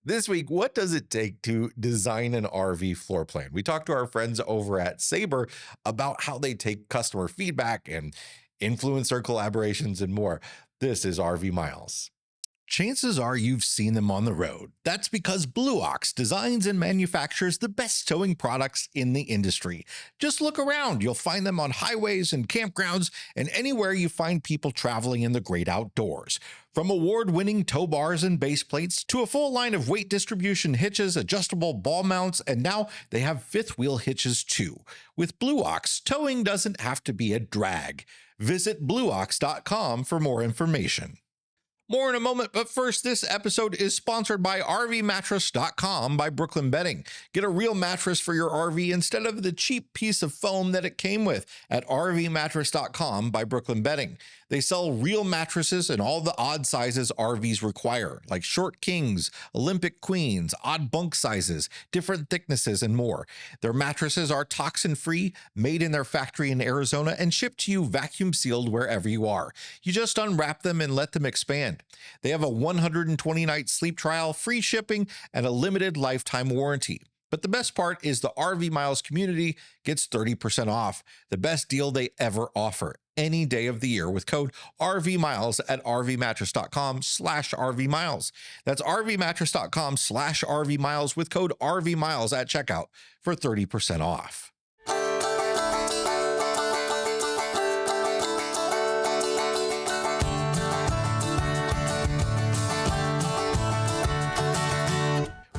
This week, what does it take to design an RV floor plan? We talked to our friends over at Sabre about how they take customer feedback and influencer collaborations and more. This is RV Miles. Chances are you've seen them on the road. That's because Blue Ox designs and manufactures the best towing products in the industry. Just look around. You'll find them on highways and campgrounds and anywhere you find people traveling in the great outdoors. From award-winning tow bars and base plates to a full line of weight distribution hitches, adjustable ball mounts, and now they have fifth wheel hitches too. With Blue Ox, towing doesn't have to be a drag. Visit blueox.com for more information. More in a moment, but first, this episode is sponsored by RVmattress.com by Brooklyn Bedding. Get a real mattress for your RV instead of the cheap piece of foam that it came with at RVmattress.com by Brooklyn Bedding. They sell real mattresses in all the odd sizes RVs require, like short kings, Olympic queens, odd bunk sizes, different thicknesses, and more. Their mattresses are toxin-free, made in their factory in Arizona, and shipped to you vacuum-sealed wherever you are. You just unwrap them and let them expand. They have a 120-night sleep trial, free shipping, and a limited lifetime warranty. But the best part is the RV Miles community gets 30% off, the best deal they ever offer, any day of the year with code RVMiles at RVmattress.com/RVMiles. That's RVmattress.com/RVMiles with code RVMiles at checkout for 30% off.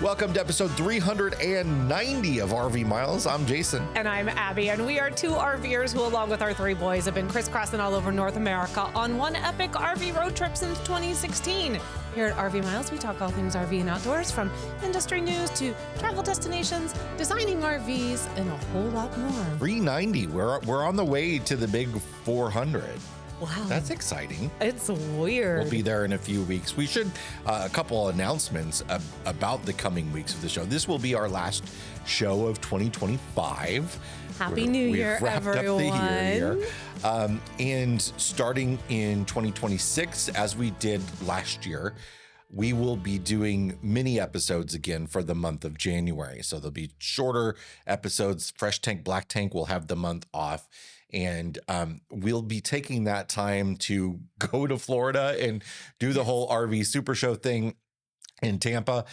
Welcome to episode 390 of RV Miles. I'm Jason. And I'm Abby, and we are two RVers who, along with our three boys, have been crisscrossing all over North America on one epic RV road trip since 2016. Here at RV Miles, we talk all things RV and outdoors, from industry news to travel destinations, designing RVs, and a whole lot more. 390. We're on the way to the big 400. Wow. That's exciting. It's weird. We'll be there in a few weeks. We should, a couple announcements about the coming weeks of the show. This will be our last show of 2025. Happy New Year, everyone. We've wrapped up the year. And starting in 2026, as we did last year, we will be doing mini episodes again for the month of January. So there'll be shorter episodes. Fresh Tank, Black Tank will have the month off. And we'll be taking that time to go to Florida and do the whole RV Super Show thing in Tampa,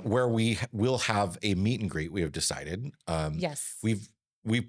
where we will have a meet and greet. We have decided. Yes. We've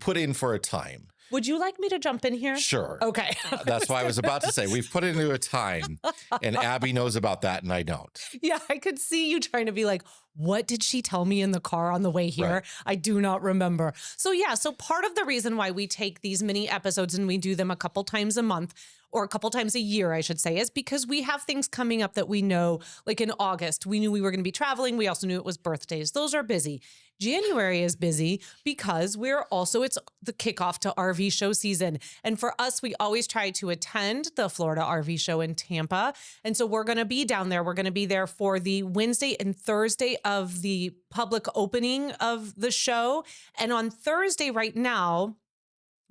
put in for a time. Would you like me to jump in here? Sure. Okay. That's why I was about to say we've put into a time, and Abby knows about that, and I don't. Yeah, I could see you trying to be like, what did she tell me in the car on the way here? Right. I do not remember. So part of the reason why we take these mini episodes and we do them a couple times a month, or a couple times a year, I should say, is because we have things coming up that we know, like in August, we knew we were going to be traveling. We also knew it was birthdays. Those are busy. January is busy because it's the kickoff to RV show season. And for us, we always try to attend the Florida RV show in Tampa. And so we're going to be down there. We're going to be there for the Wednesday and Thursday of the public opening of the show. And on Thursday right now,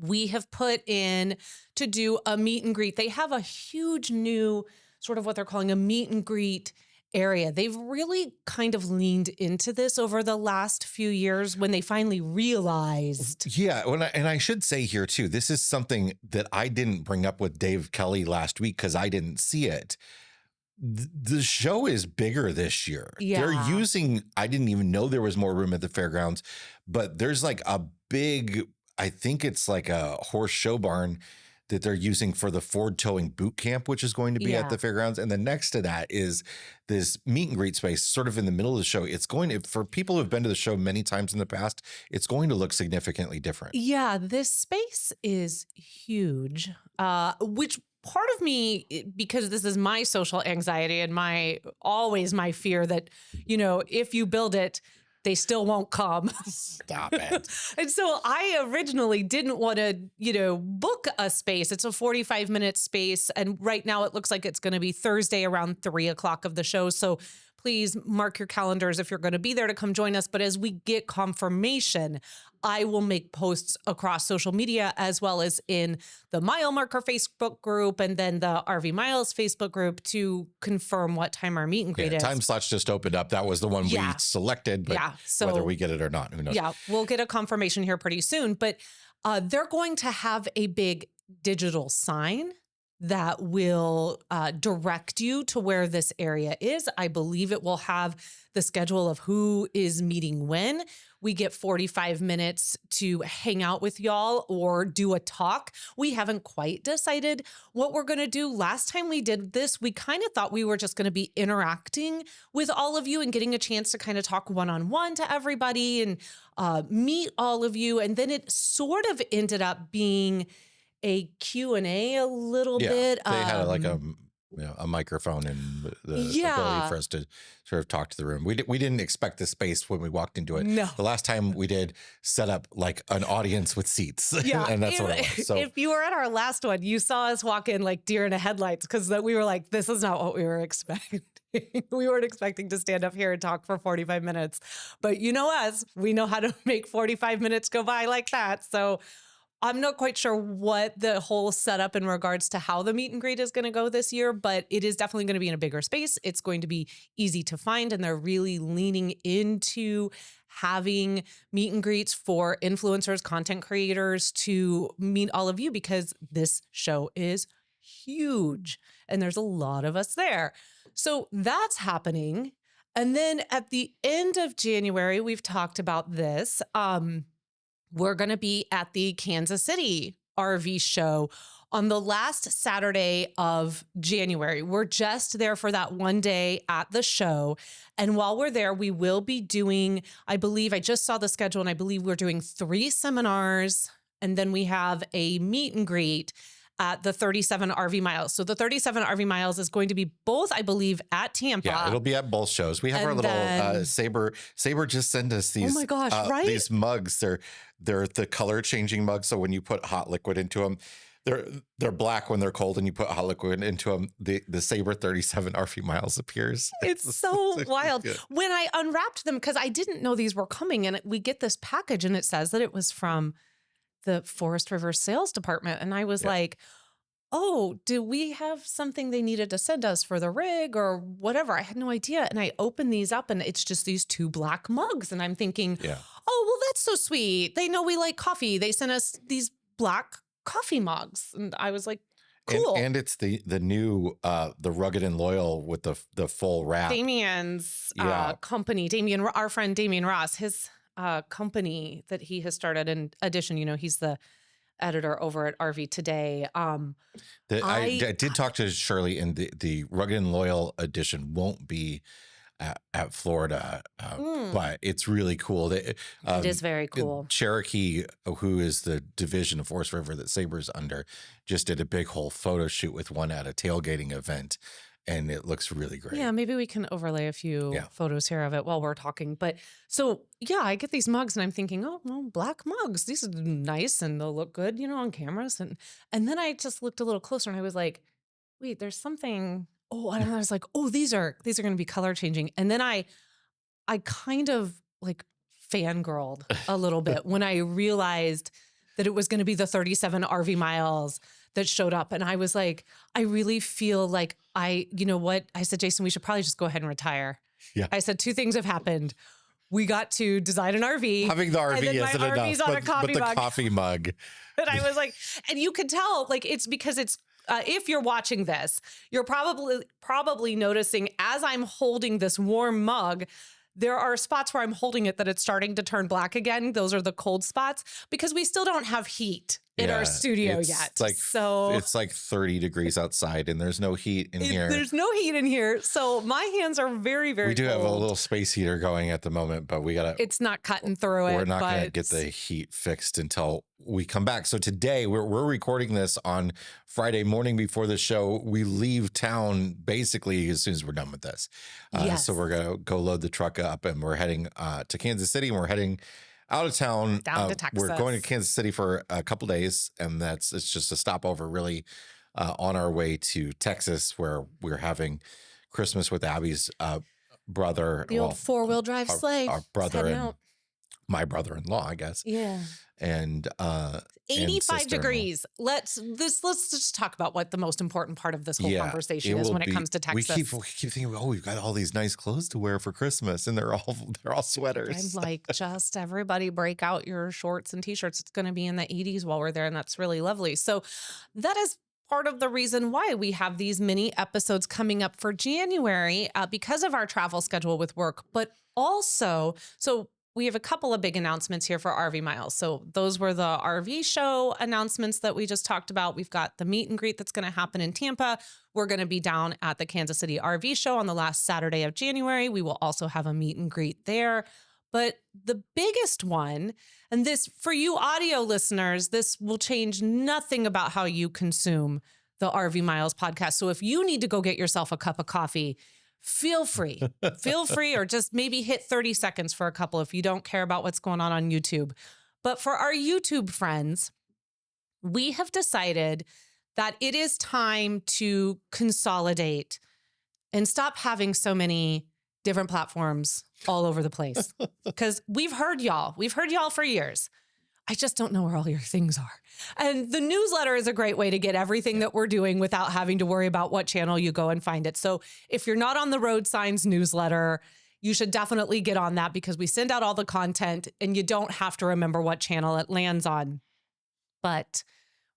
we have put in to do a meet and greet. They have a huge new sort of what they're calling a meet and greet area. They've really kind of leaned into this over the last few years when they finally realized. Yeah. And I should say here too, this is something that I didn't bring up with Dave Kelly last week because I didn't see it. The show is bigger this year. Yeah. They're using, I didn't even know there was more room at the fairgrounds, but there's like a big, I think it's like a horse show barn that they're using for the Ford Towing Boot Camp, which is going to be at the fairgrounds. And then next to that is this meet and greet space sort of in the middle of the show. It's going to, for people who've been to the show many times in the past, it's going to look significantly different. Yeah, this space is huge, which part of me, because this is my social anxiety and always my fear that, if you build it, they still won't come. Stop it. And so I originally didn't want to, book a space. It's a 45-minute space. And right now it looks like it's going to be Thursday around 3:00 of the show. So please mark your calendars if you're going to be there to come join us. But as we get confirmation, I will make posts across social media as well as in the Mile Marker Facebook group and then the RV Miles Facebook group to confirm what time our meet and greet is. Time slots just opened up. That was the one we selected, but so, whether we get it or not, who knows? Yeah, we'll get a confirmation here pretty soon. But they're going to have a big digital sign that will direct you to where this area is. I believe it will have the schedule of who is meeting when. We get 45 minutes to hang out with y'all or do a talk. We haven't quite decided what we're going to do. Last time we did this, we kind of thought we were just going to be interacting with all of you and getting a chance to kind of talk one-on-one to everybody and meet all of you. And then it sort of ended up being a Q&A a little bit. They had like a microphone and the ability for us to sort of talk to the room. We didn't expect the space when we walked into it. No. The last time we did set up like an audience with seats. Yeah. And that's what it was. So if you were at our last one, you saw us walk in like deer in the headlights because we were like, this is not what we were expecting. We weren't expecting to stand up here and talk for 45 minutes. But you know us, we know how to make 45 minutes go by like that. So I'm not quite sure what the whole setup in regards to how the meet and greet is going to go this year, but it is definitely going to be in a bigger space. It's going to be easy to find, and they're really leaning into having meet and greets for influencers, content creators to meet all of you because this show is huge and there's a lot of us there. So that's happening. And then at the end of January, we've talked about this. We're going to be at the Kansas City RV show on the last Saturday of January. We're just there for that one day at the show. And while we're there, we will be doing, I believe, I just saw the schedule and I believe we're doing 3 seminars. And then we have a meet and greet at the 37 RV Miles. So the 37 RV Miles is going to be both, I believe, at Tampa. yeah, it'll be at both shows. We have our little Sabre just sent us these. Oh my gosh, right? These mugs. They're the color changing mugs. So when you put hot liquid into them, they're black when they're cold, and you put hot liquid into them. The Sabre 37 RV Miles appears. It's so wild. When I unwrapped them, because I didn't know these were coming, and we get this package, and it says that it was from the Forest River sales department. And I was like, oh, do we have something they needed to send us for the rig or whatever? I had no idea. And I opened these up and it's just these 2 black mugs. And I'm thinking, oh, well, that's so sweet. They know we like coffee. They sent us these black coffee mugs. And I was like, cool. And it's the new the Rugged and Loyal with the full wrap. Damien's company, our friend Damien Ross, his company that he has started. In addition, he's the editor over at RV Today. I did talk to Shirley, and the Rugged and Loyal edition won't be at Florida, but it's really cool. It is very cool. Cherokee, who is the division of Forest River that Sabre's under, just did a big whole photo shoot with one at a tailgating event. And it looks really great. Yeah, maybe we can overlay a few photos here of it while we're talking. But so, I get these mugs and I'm thinking, oh, well, black mugs. These are nice and they'll look good, on cameras. And then I just looked a little closer and I was like, wait, there's something. Oh, and I was like, oh, these are going to be color changing. And then I kind of like fangirled a little bit when I realized that it was going to be the 37 RV Miles that showed up. And I was like, I really feel like you know what? I said, Jason, we should probably just go ahead and retire. Yeah. I said 2 things have happened. We got to design an RV. Having the RV isn't enough, on a but the mug. coffee mug. And I was like, and you can tell, like, it's because it's, if you're watching this, you're probably noticing as I'm holding this warm mug, there are spots where I'm holding it that it's starting to turn black again. Those are the cold spots because we still don't have heat in our studio yet. It's like 30 degrees outside and there's no heat in here. There's no heat in here. So my hands are very, very We do cold. have a little space heater going at the moment, but it's not cutting through it. We're not going to get the heat fixed until we come back. So today we're recording this on Friday morning before the show. We leave town basically as soon as we're done with this. So we're going to go load the truck up and we're heading to Kansas City, and we're heading out of town. Down to Texas. We're going to Kansas City for a couple days, and it's just a stopover really on our way to Texas, where we're having Christmas with Abby's brother, The old four-wheel drive sleigh. our Just brother heading and out. my brother-in-law, I guess, Yeah. and 85 sister-in-law. degrees. Let's just talk about what the most important part of this whole Yeah, conversation it is will when it be. comes to Texas. We keep thinking, oh, we've got all these nice clothes to wear for Christmas, and they're all I'm sweaters. like, just everybody break out your shorts and t-shirts. It's going to be in the 80s while we're there, and that's really lovely. So that is part of the reason why we have these mini episodes coming up for January because of our travel schedule with work, but also, so we have a couple of big announcements here for RV Miles. So those were the RV show announcements that we just talked about. We've got the meet and greet that's going to happen in Tampa. We're going to be down at the Kansas City RV show on the last Saturday of January. We will also have a meet and greet there. But the biggest one, and this for you audio listeners, this will change nothing about how you consume the RV Miles podcast. So if you need to go get yourself a cup of coffee, feel free, or just maybe hit 30 seconds for a couple if you don't care about what's going on YouTube. But for our YouTube friends, we have decided that it is time to consolidate and stop having so many different platforms all over the place. Because we've heard y'all for years. I just don't know where all your things are. And the newsletter is a great way to get everything that we're doing without having to worry about what channel you go and find it. So if you're not on the Road Signs newsletter, you should definitely get on that because we send out all the content and you don't have to remember what channel it lands on. But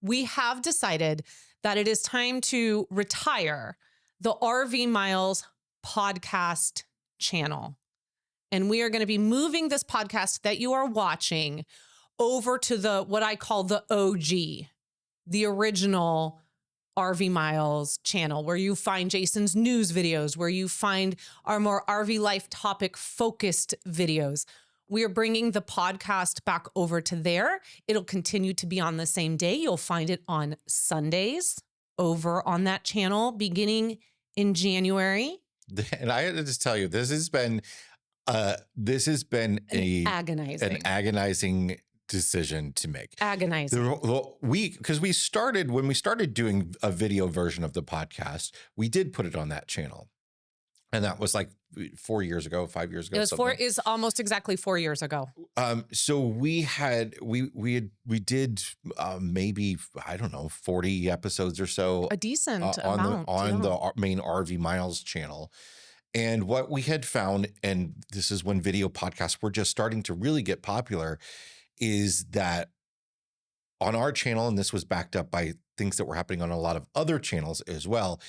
we have decided that it is time to retire the RV Miles podcast channel. And we are going to be moving this podcast that you are watching over to the what I call the OG, the original RV Miles channel, where you find Jason's news videos, where you find our more RV life topic focused videos. We are bringing the podcast back over to there. It'll continue to be on the same day. You'll find it on Sundays over on that channel beginning in January. And I had to just tell you, this has been an agonizing decision to make. Agonizing. Because when we started doing a video version of the podcast, we did put it on that channel. And that was like 4 years ago, 5 years ago. It was almost exactly 4 years ago. So we did maybe, I don't know, 40 episodes or so. A decent amount on yeah. the main RV Miles channel. And what we had found, and this is when video podcasts were just starting to really get popular, is that on our channel, and this was backed up by things that were happening on a lot of other channels as well,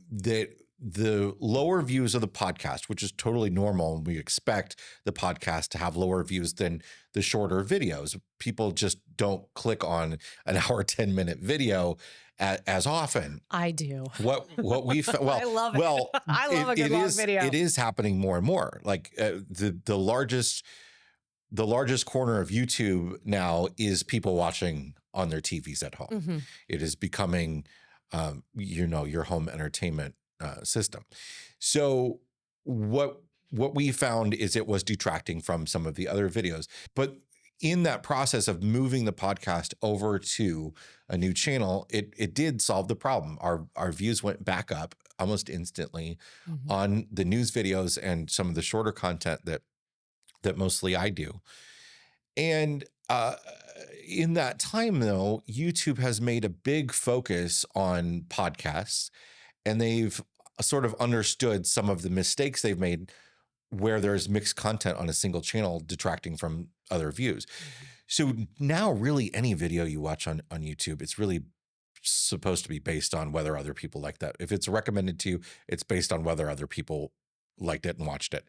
that the lower views of the podcast, which is totally normal, and we expect the podcast to have lower views than the shorter videos. People just don't click on an hour, 10-minute video as often. I do. What we well, I love it. Well, I love a good long video. It is happening more and more. Like the largest corner of YouTube now is people watching on their TVs at home. Mm-hmm. It is becoming, your home entertainment system. So what we found is it was detracting from some of the other videos. But in that process of moving the podcast over to a new channel, it did solve the problem. Our views went back up almost instantly on the news videos and some of the shorter content that mostly I do. And in that time, though, YouTube has made a big focus on podcasts, and they've sort of understood some of the mistakes they've made where there's mixed content on a single channel detracting from other views. So now really any video you watch on YouTube, it's really supposed to be based on whether other people like that. If it's recommended to you, it's based on whether other people liked it and watched it.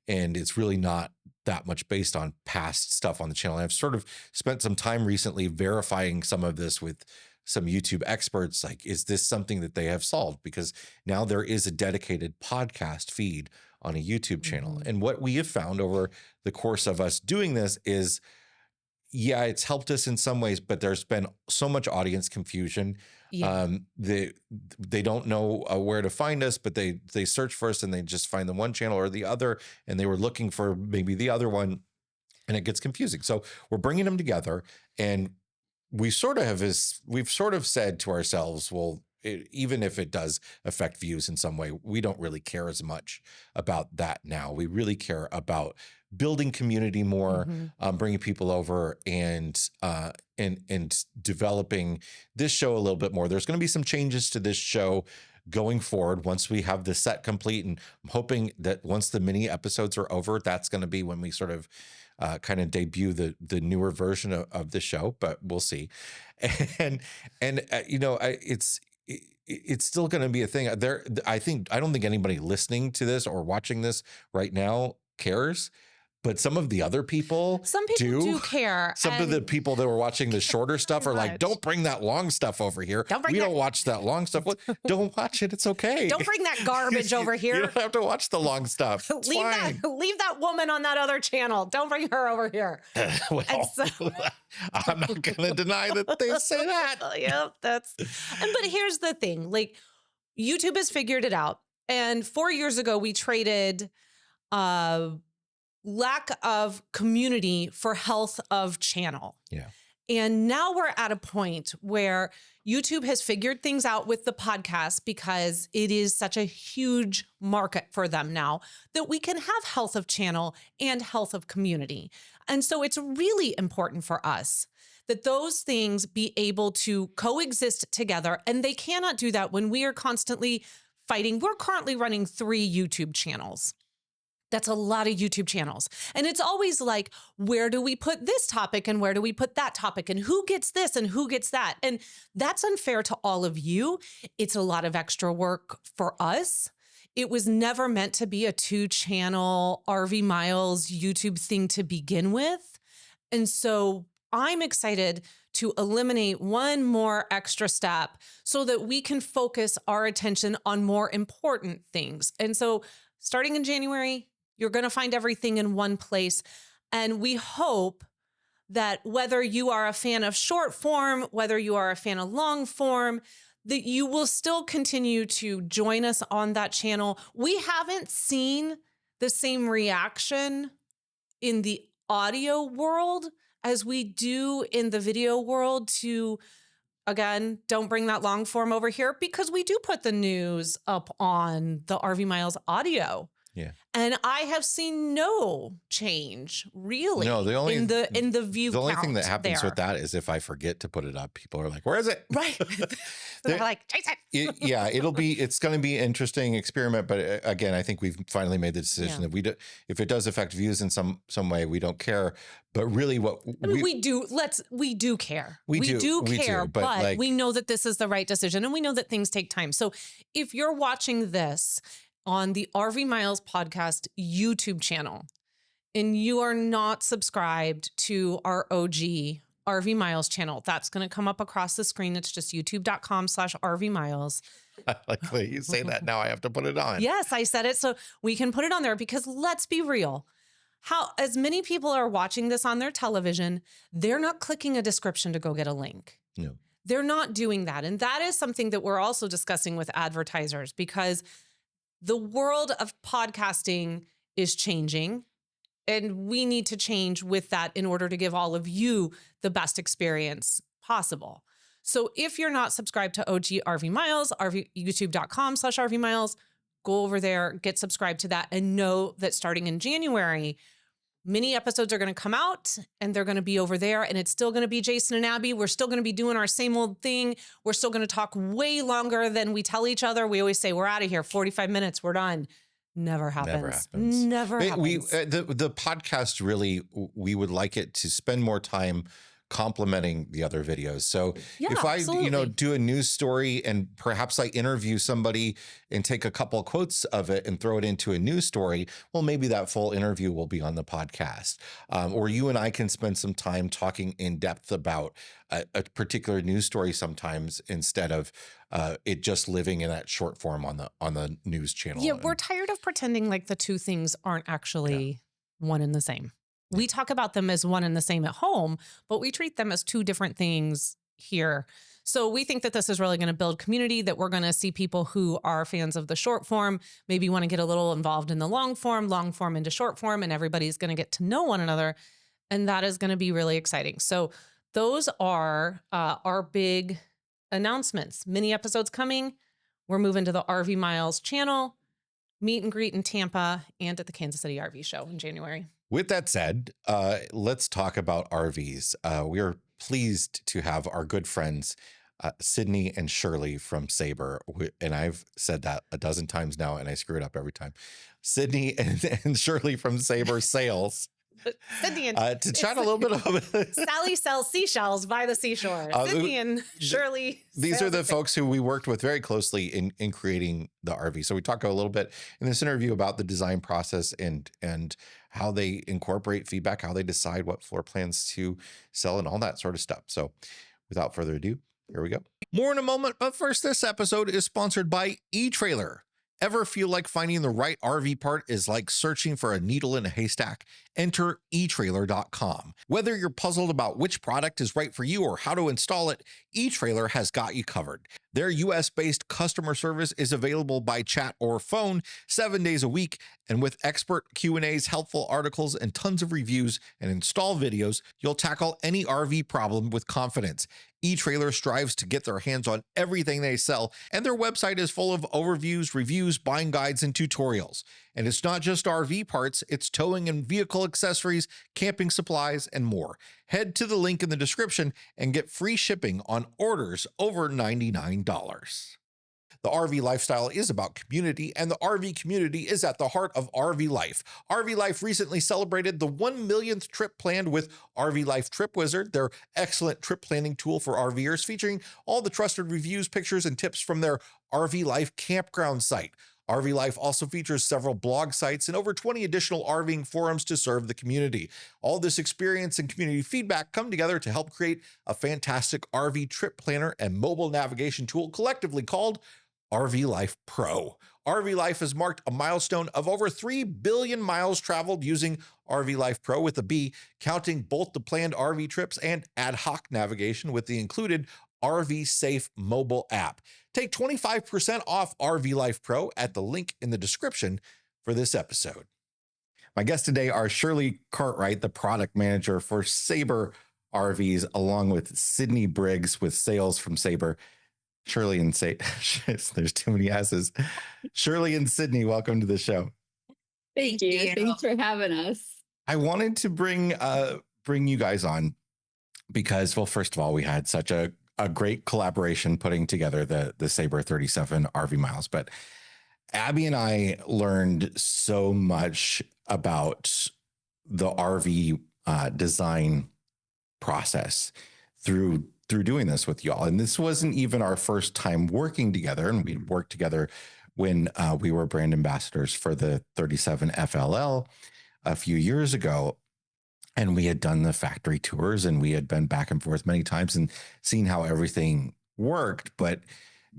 And it's really not that much based on past stuff on the channel. And I've sort of spent some time recently verifying some of this with some YouTube experts. Like, is this something that they have solved? Because now there is a dedicated podcast feed on a YouTube channel. And what we have found over the course of us doing this is, yeah, it's helped us in some ways, but there's been so much audience confusion. Yeah. They don't know where to find us, but they search for us and they just find the one channel or the other, and they were looking for maybe the other one, and it gets confusing. So we're bringing them together, and we've sort of said to ourselves, well, even if it does affect views in some way, we don't really care as much about that now. We really care about building community more, bringing people over, and developing this show a little bit more. There's going to be some changes to this show going forward once we have the set complete, and I'm hoping that once the mini episodes are over, that's going to be when we sort of kind of debut the newer version of the show, but we'll see. And it's still going to be a thing there. I don't think anybody listening to this or watching this right now cares. But some of the other people, some people do care. Some of the people that were watching the shorter stuff are like, don't bring that long stuff over here. We don't watch that long stuff. Don't watch it. It's okay. Don't bring that garbage over here. You don't have to watch the long stuff. Leave that woman on that other channel. Don't bring her over here. I'm not going to deny that they say that. Yep, but here's the thing. Like, YouTube has figured it out. And 4 years ago, we traded lack of community for health of channel. Yeah. And now we're at a point where YouTube has figured things out with the podcast, because it is such a huge market for them now, that we can have health of channel and health of community. And so it's really important for us that those things be able to coexist together. And they cannot do that when we are constantly fighting. We're currently running 3 YouTube channels. That's a lot of YouTube channels. And it's always like, where do we put this topic and where do we put that topic, and who gets this and who gets that? And that's unfair to all of you. It's a lot of extra work for us. It was never meant to be a 2-channel RV Miles YouTube thing to begin with. And so I'm excited to eliminate one more extra step so that we can focus our attention on more important things. And so starting in January, you're going to find everything in one place. And we hope that whether you are a fan of short form, whether you are a fan of long form, that you will still continue to join us on that channel. We haven't seen the same reaction in the audio world as we do in the video world to, again, don't bring that long form over here, because we do put the news up on the RV Miles audio. Yeah. And I have seen no change really in the view. The only thing that happens with that is if I forget to put it up, people are like, where is it? Right. They're like, Jason. It's going to be an interesting experiment. But again, I think we've finally made the decision that if it does affect views in some way, we don't care. But really we do care. We do care, but we know that this is the right decision, and we know that things take time. So if you're watching this on the RV Miles podcast YouTube channel, and you are not subscribed to our OG RV Miles channel, that's going to come up across the screen. It's just youtube.com/RV Miles. I like that you say that. Now I have to put it on. Yes, I said it so we can put it on there, because let's be real. As many people are watching this on their television, they're not clicking a description to go get a link. No. They're not doing that. And that is something that we're also discussing with advertisers, because the world of podcasting is changing, and we need to change with that in order to give all of you the best experience possible. So if you're not subscribed to OG RV Miles, youtube.com/RV Miles, go over there, get subscribed to that, and know that starting in January, mini episodes are going to come out, and they're going to be over there, and it's still going to be Jason and Abby. We're still going to be doing our same old thing. We're still going to talk way longer than we tell each other. We always say, we're out of here, 45 minutes, we're done. Never happens. Never happens. The podcast, really, we would like it to spend more time complementing the other videos. So if I, do a news story and perhaps I interview somebody and take a couple of quotes of it and throw it into a news story, well, maybe that full interview will be on the podcast. Or you and I can spend some time talking in depth about a particular news story sometimes, instead of it just living in that short form on the news channel. Yeah, we're tired of pretending like the two things aren't actually one and the same. We talk about them as one and the same at home, but we treat them as two different things here. So we think that this is really going to build community, that we're going to see people who are fans of the short form, maybe want to get a little involved in the long form into short form, and everybody's going to get to know one another. And that is going to be really exciting. So those are our big announcements, mini episodes coming. We're moving to the RV Miles channel, meet and greet in Tampa, and at the Kansas City RV show in January. With that said, let's talk about RVs. We are pleased to have our good friends, Sydney and Shirley from Sabre. And I've said that a dozen times now, and I screw it up every time. Sydney and Shirley from Sabre Sales. Sydney and To chat a little bit about Sally sells seashhells by the seashore. Sydney and Shirley. These are the folks who we worked with very closely in creating the RV. So we talk a little bit in this interview about the design process and how they incorporate feedback, how they decide what floor plans to sell and all that sort of stuff. So without further ado, here we go. More in a moment, but first, this episode is sponsored by eTrailer. Ever feel like finding the right RV part is like searching for a needle in a haystack? Enter eTrailer.com. Whether you're puzzled about which product is right for you or how to install it, eTrailer has got you covered. Their US-based customer service is available by chat or phone 7 days a week, and with expert Q&As, helpful articles, and tons of reviews and install videos, you'll tackle any RV problem with confidence. eTrailer strives to get their hands on everything they sell, and their website is full of overviews, reviews, buying guides, and tutorials. And it's not just RV parts, it's towing and vehicle accessories, camping supplies, and more. Head to the link in the description and get free shipping on orders over $99. The RV lifestyle is about community, and the RV community is at the heart of RV Life. RV Life recently celebrated the 1 millionth trip planned with RV Life Trip Wizard, their excellent trip planning tool for RVers, featuring all the trusted reviews, pictures, and tips from their RV Life campground site. RV Life also features several blog sites and over 20 additional RVing forums to serve the community. All this experience and community feedback come together to help create a fantastic RV trip planner and mobile navigation tool collectively called RV Life Pro. RV Life has marked a milestone of over 3 billion miles traveled using RV Life Pro with a B, counting both the planned RV trips and ad hoc navigation with the included RV Safe mobile app. Take 25% off RV Life Pro at the link in the description for this episode. My guests today are Shirley Cartwright, the product manager for Sabre RVs, along with Sydney Briggs with sales from Sabre. Shirley and there's too many S's. Shirley and Sydney, welcome to the show. Thank you. Thanks for having us. I wanted to bring you guys on because, well, first of all, we had such a great collaboration putting together the Sabre 37 RV Miles. But Abby and I learned so much about the RV design process through doing this with y'all. And this wasn't even our first time working together. And we worked together when we were brand ambassadors for the 37 FLL a few years ago. And we had done the factory tours and we had been back and forth many times and seen how everything worked. But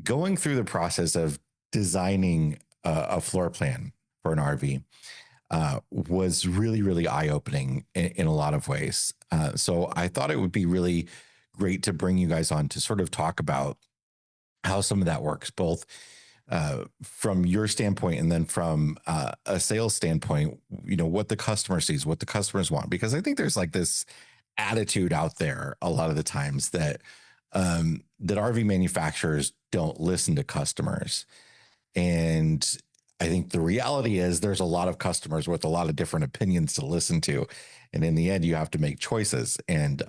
going through the process of designing a floor plan for an RV was really, really eye-opening in a lot of ways. So I thought it would be really great to bring you guys on to sort of talk about how some of that works, both from your standpoint and then from a sales standpoint, you know, what the customer sees, what the customers want. Because I think there's like this attitude out there a lot of the times that that RV manufacturers don't listen to customers. And I think the reality is there's a lot of customers with a lot of different opinions to listen to. And in the end, you have to make choices. And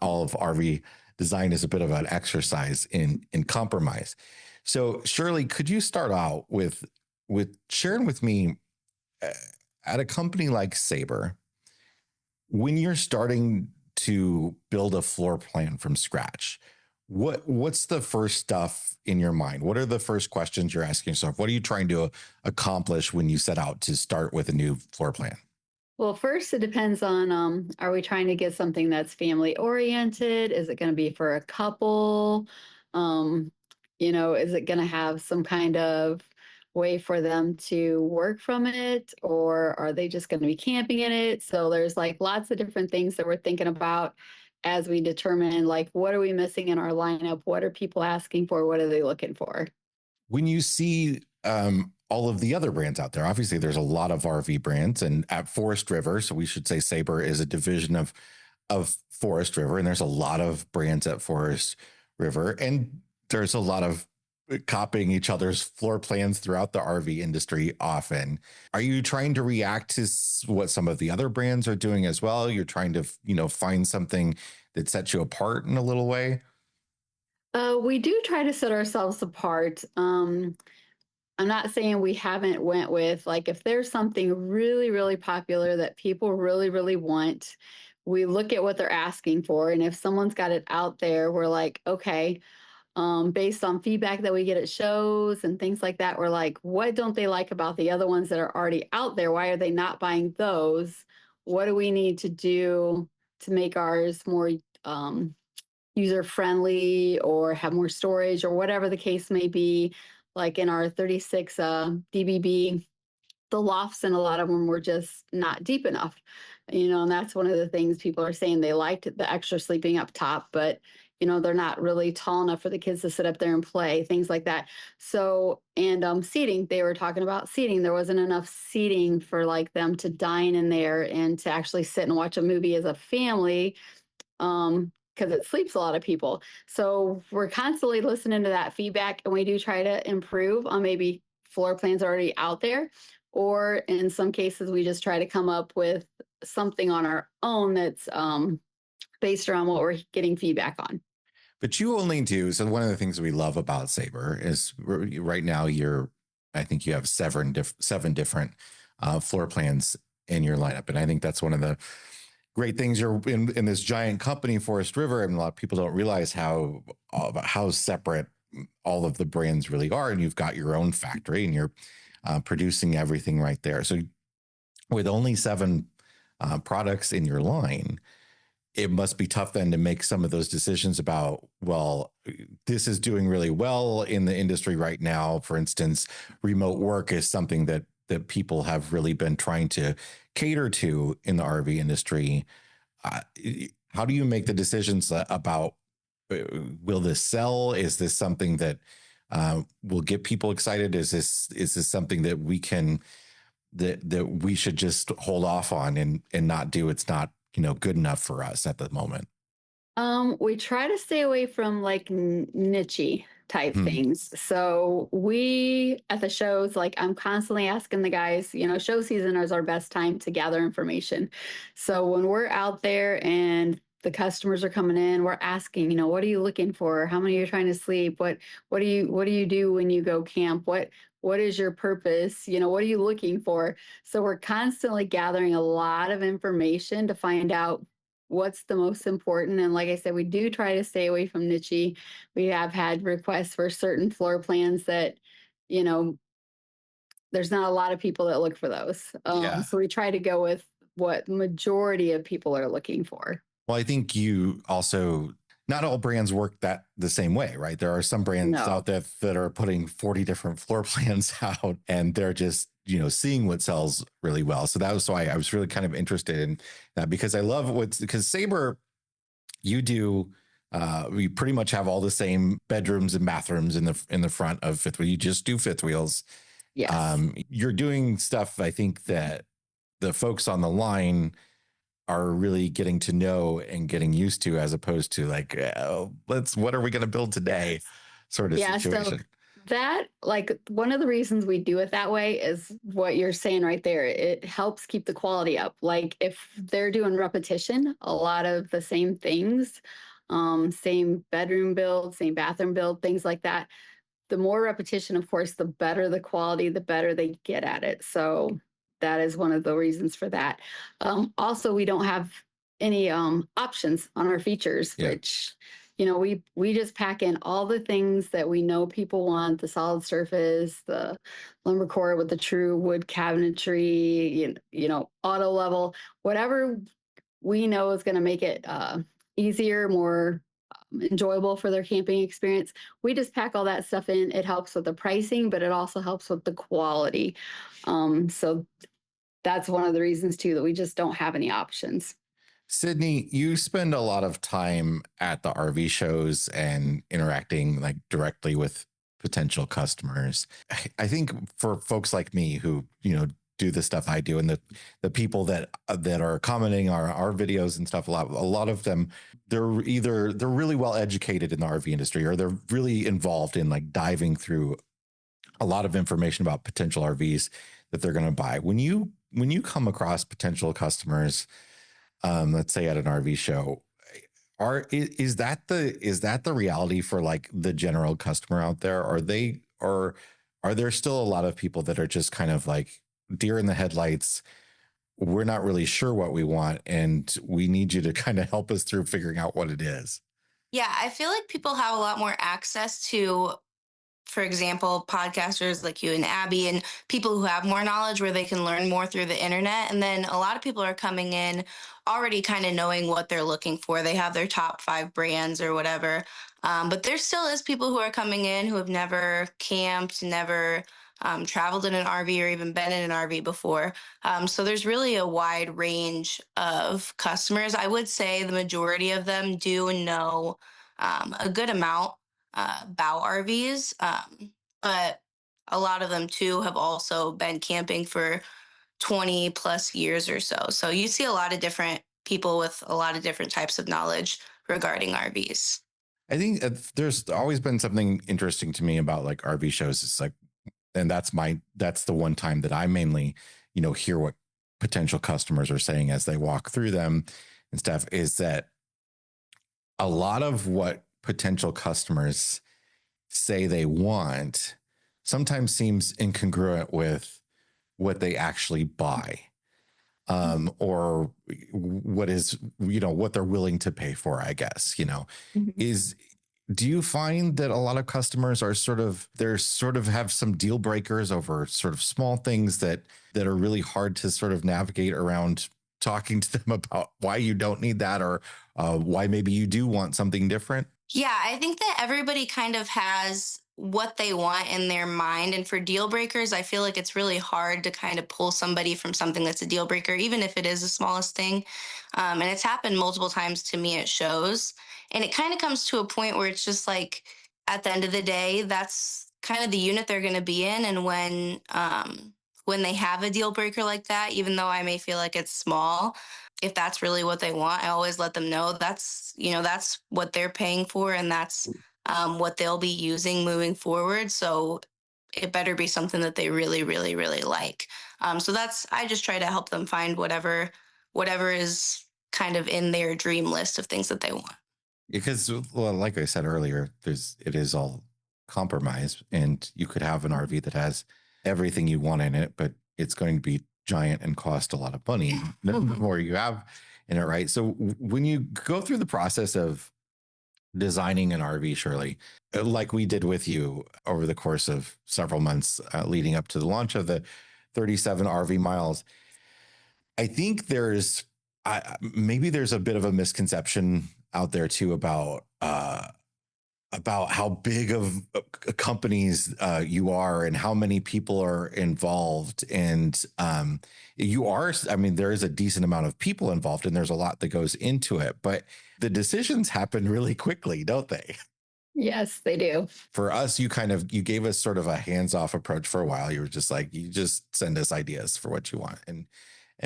all of RV design is a bit of an exercise in compromise. So Shirley, could you start out with sharing with me at a company like Sabre, when you're starting to build a floor plan from scratch, what's the first stuff in your mind? What are the first questions you're asking yourself? What are you trying to accomplish when you set out to start with a new floor plan? Well, first, it depends on, are we trying to get something that's family oriented? Is it going to be for a couple? Is it going to have some kind of way for them to work from it? Or are they just going to be camping in it? So there's like lots of different things that we're thinking about as we determine, like, what are we missing in our lineup? What are people asking for? What are they looking for? When you see all of the other brands out there, obviously there's a lot of RV brands, and at Forest River, so we should say Sabre is a division of Forest River, and there's a lot of brands at Forest River. And there's a lot of copying each other's floor plans throughout the RV industry often. Are you trying to react to what some of the other brands are doing as well? You're trying to, find something that sets you apart in a little way? We do try to set ourselves apart. I'm not saying we haven't went with like if there's something really, really popular that people really, really want, we look at what they're asking for. And if someone's got it out there, we're like, okay, based on feedback that we get at shows and things like that, we're like, what don't they like about the other ones that are already out there? Why are they not buying those? What do we need to do to make ours more user friendly or have more storage or whatever the case may be? Like in our 36 DBB, the lofts in a lot of them were just not deep enough, and that's one of the things people are saying. They liked the extra sleeping up top, but they're not really tall enough for the kids to sit up there and play, things like that. So, and seating, they were talking about seating. There wasn't enough seating for like them to dine in there and to actually sit and watch a movie as a family, because it sleeps a lot of people. So we're constantly listening to that feedback, and we do try to improve on maybe floor plans already out there, or in some cases, we just try to come up with something on our own that's based around what we're getting feedback on. But you only do. So one of the things we love about Sabre is right now I think you have seven different floor plans in your lineup. And I think that's one of the great things. You're in this giant company, Forest River, and a lot of people don't realize how separate all of the brands really are. And you've got your own factory and you're producing everything right there. So with only seven products in your line, it must be tough then to make some of those decisions about, well, this is doing really well in the industry right now. For instance, remote work is something that people have really been trying to cater to in the RV industry. Uh, how do you make the decisions about, will this sell? Is this something that will get people excited? Is this something that we can that we should just hold off on and not do? It's not good enough for us at the moment. We try to stay away from like niche type Hmm. things. So we at the shows, like I'm constantly asking the guys, show season is our best time to gather information. So when we're out there and the customers are coming in, we're asking, what are you looking for? How many are you trying to sleep? What do you do when you go camp? What is your purpose? What are you looking for? So we're constantly gathering a lot of information to find out what's the most important. And like I said, we do try to stay away from niche. We have had requests for certain floor plans that, you know, there's not a lot of people that look for those. Yeah. So we try to go with what majority of people are looking for. Well, I think you also, not all brands work that the same way, right? There are some brands No. out there that are putting 40 different floor plans out and they're just, seeing what sells really well. So that was why I was really kind of interested in that, because I love because Sabre, you do, we pretty much have all the same bedrooms and bathrooms in the front of fifth wheel. You just do fifth wheels. Yes. You're doing stuff, I think, that the folks on the line are really getting to know and getting used to, as opposed to like, what are we going to build today sort of Yeah. So situation. that, like, one of the reasons we do it that way is what you're saying right there. It helps keep the quality up. Like, if they're doing repetition, a lot of the same things, same bedroom build, same bathroom build, things like that, the more repetition, of course, the better the quality, the better they get at it. So that is one of the reasons for that. Also, we don't have any options on our features, Yeah. which we just pack in all the things that we know people want: the solid surface, the lumber core with the true wood cabinetry, auto level, whatever we know is going to make it easier, more enjoyable for their camping experience. We just pack all that stuff in. It helps with the pricing, but it also helps with the quality. So that's one of the reasons too that we just don't have any options. Sydney, you spend a lot of time at the RV shows and interacting like directly with potential customers. I think for folks like me who, do the stuff I do, and the people that are commenting on our videos and stuff, a lot of them, they're really well educated in the RV industry, or they're really involved in like diving through a lot of information about potential RVs that they're going to buy. When you come across potential customers, let's say at an RV show, is that the reality for like the general customer out there? Are there still a lot of people that are just kind of like deer in the headlights? We're not really sure what we want, and we need you to kind of help us through figuring out what it is. Yeah, I feel like people have a lot more access to, for example, podcasters like you and Abby, and people who have more knowledge where they can learn more through the internet. And then a lot of people are coming in already kind of knowing what they're looking for. They have their top 5 brands or whatever. But there still is people who are coming in who have never camped, never traveled in an RV or even been in an RV before. So there's really a wide range of customers. I would say the majority of them do know a good amount about RVs, but a lot of them too have also been camping for 20 plus years or so. So you see a lot of different people with a lot of different types of knowledge regarding RVs. I think there's always been something interesting to me about like RV shows. It's like, and that's the one time that I mainly, hear what potential customers are saying as they walk through them and stuff, is that a lot of what potential customers say they want sometimes seems incongruent with what they actually buy, or what they're willing to pay for, I guess. Mhm. Is Do you find that a lot of customers are have some deal breakers over sort of small things that are really hard to sort of navigate around, talking to them about why you don't need that, or why maybe you do want something different? Yeah, I think that everybody kind of has what they want in their mind. And for deal breakers, I feel like it's really hard to kind of pull somebody from something that's a deal breaker, even if it is the smallest thing. And it's happened multiple times to me at shows. And it kind of comes to a point where it's just like, at the end of the day, that's kind of the unit they're going to be in. And when they have a deal breaker like that, even though I may feel like it's small, if that's really what they want, I always let them know that's what they're paying for, and that's what they'll be using moving forward. So it better be something that they really, really, really like. So I just try to help them find whatever is kind of in their dream list of things that they want. Because, well, like I said earlier, it is all compromise, and you could have an RV that has everything you want in it, but it's going to be giant and cost a lot of money the more you have in it, right? So when you go through the process of designing an RV, Shirley, like we did with you over the course of several months leading up to the launch of the 37 RV miles, I think maybe there's a bit of a misconception out there too about how big of companies you are and how many people are involved. And I mean, there is a decent amount of people involved, and there's a lot that goes into it, but the decisions happen really quickly, don't they? Yes, they do. For us, you gave us sort of a hands-off approach for a while. You were just like, you just send us ideas for what you want. And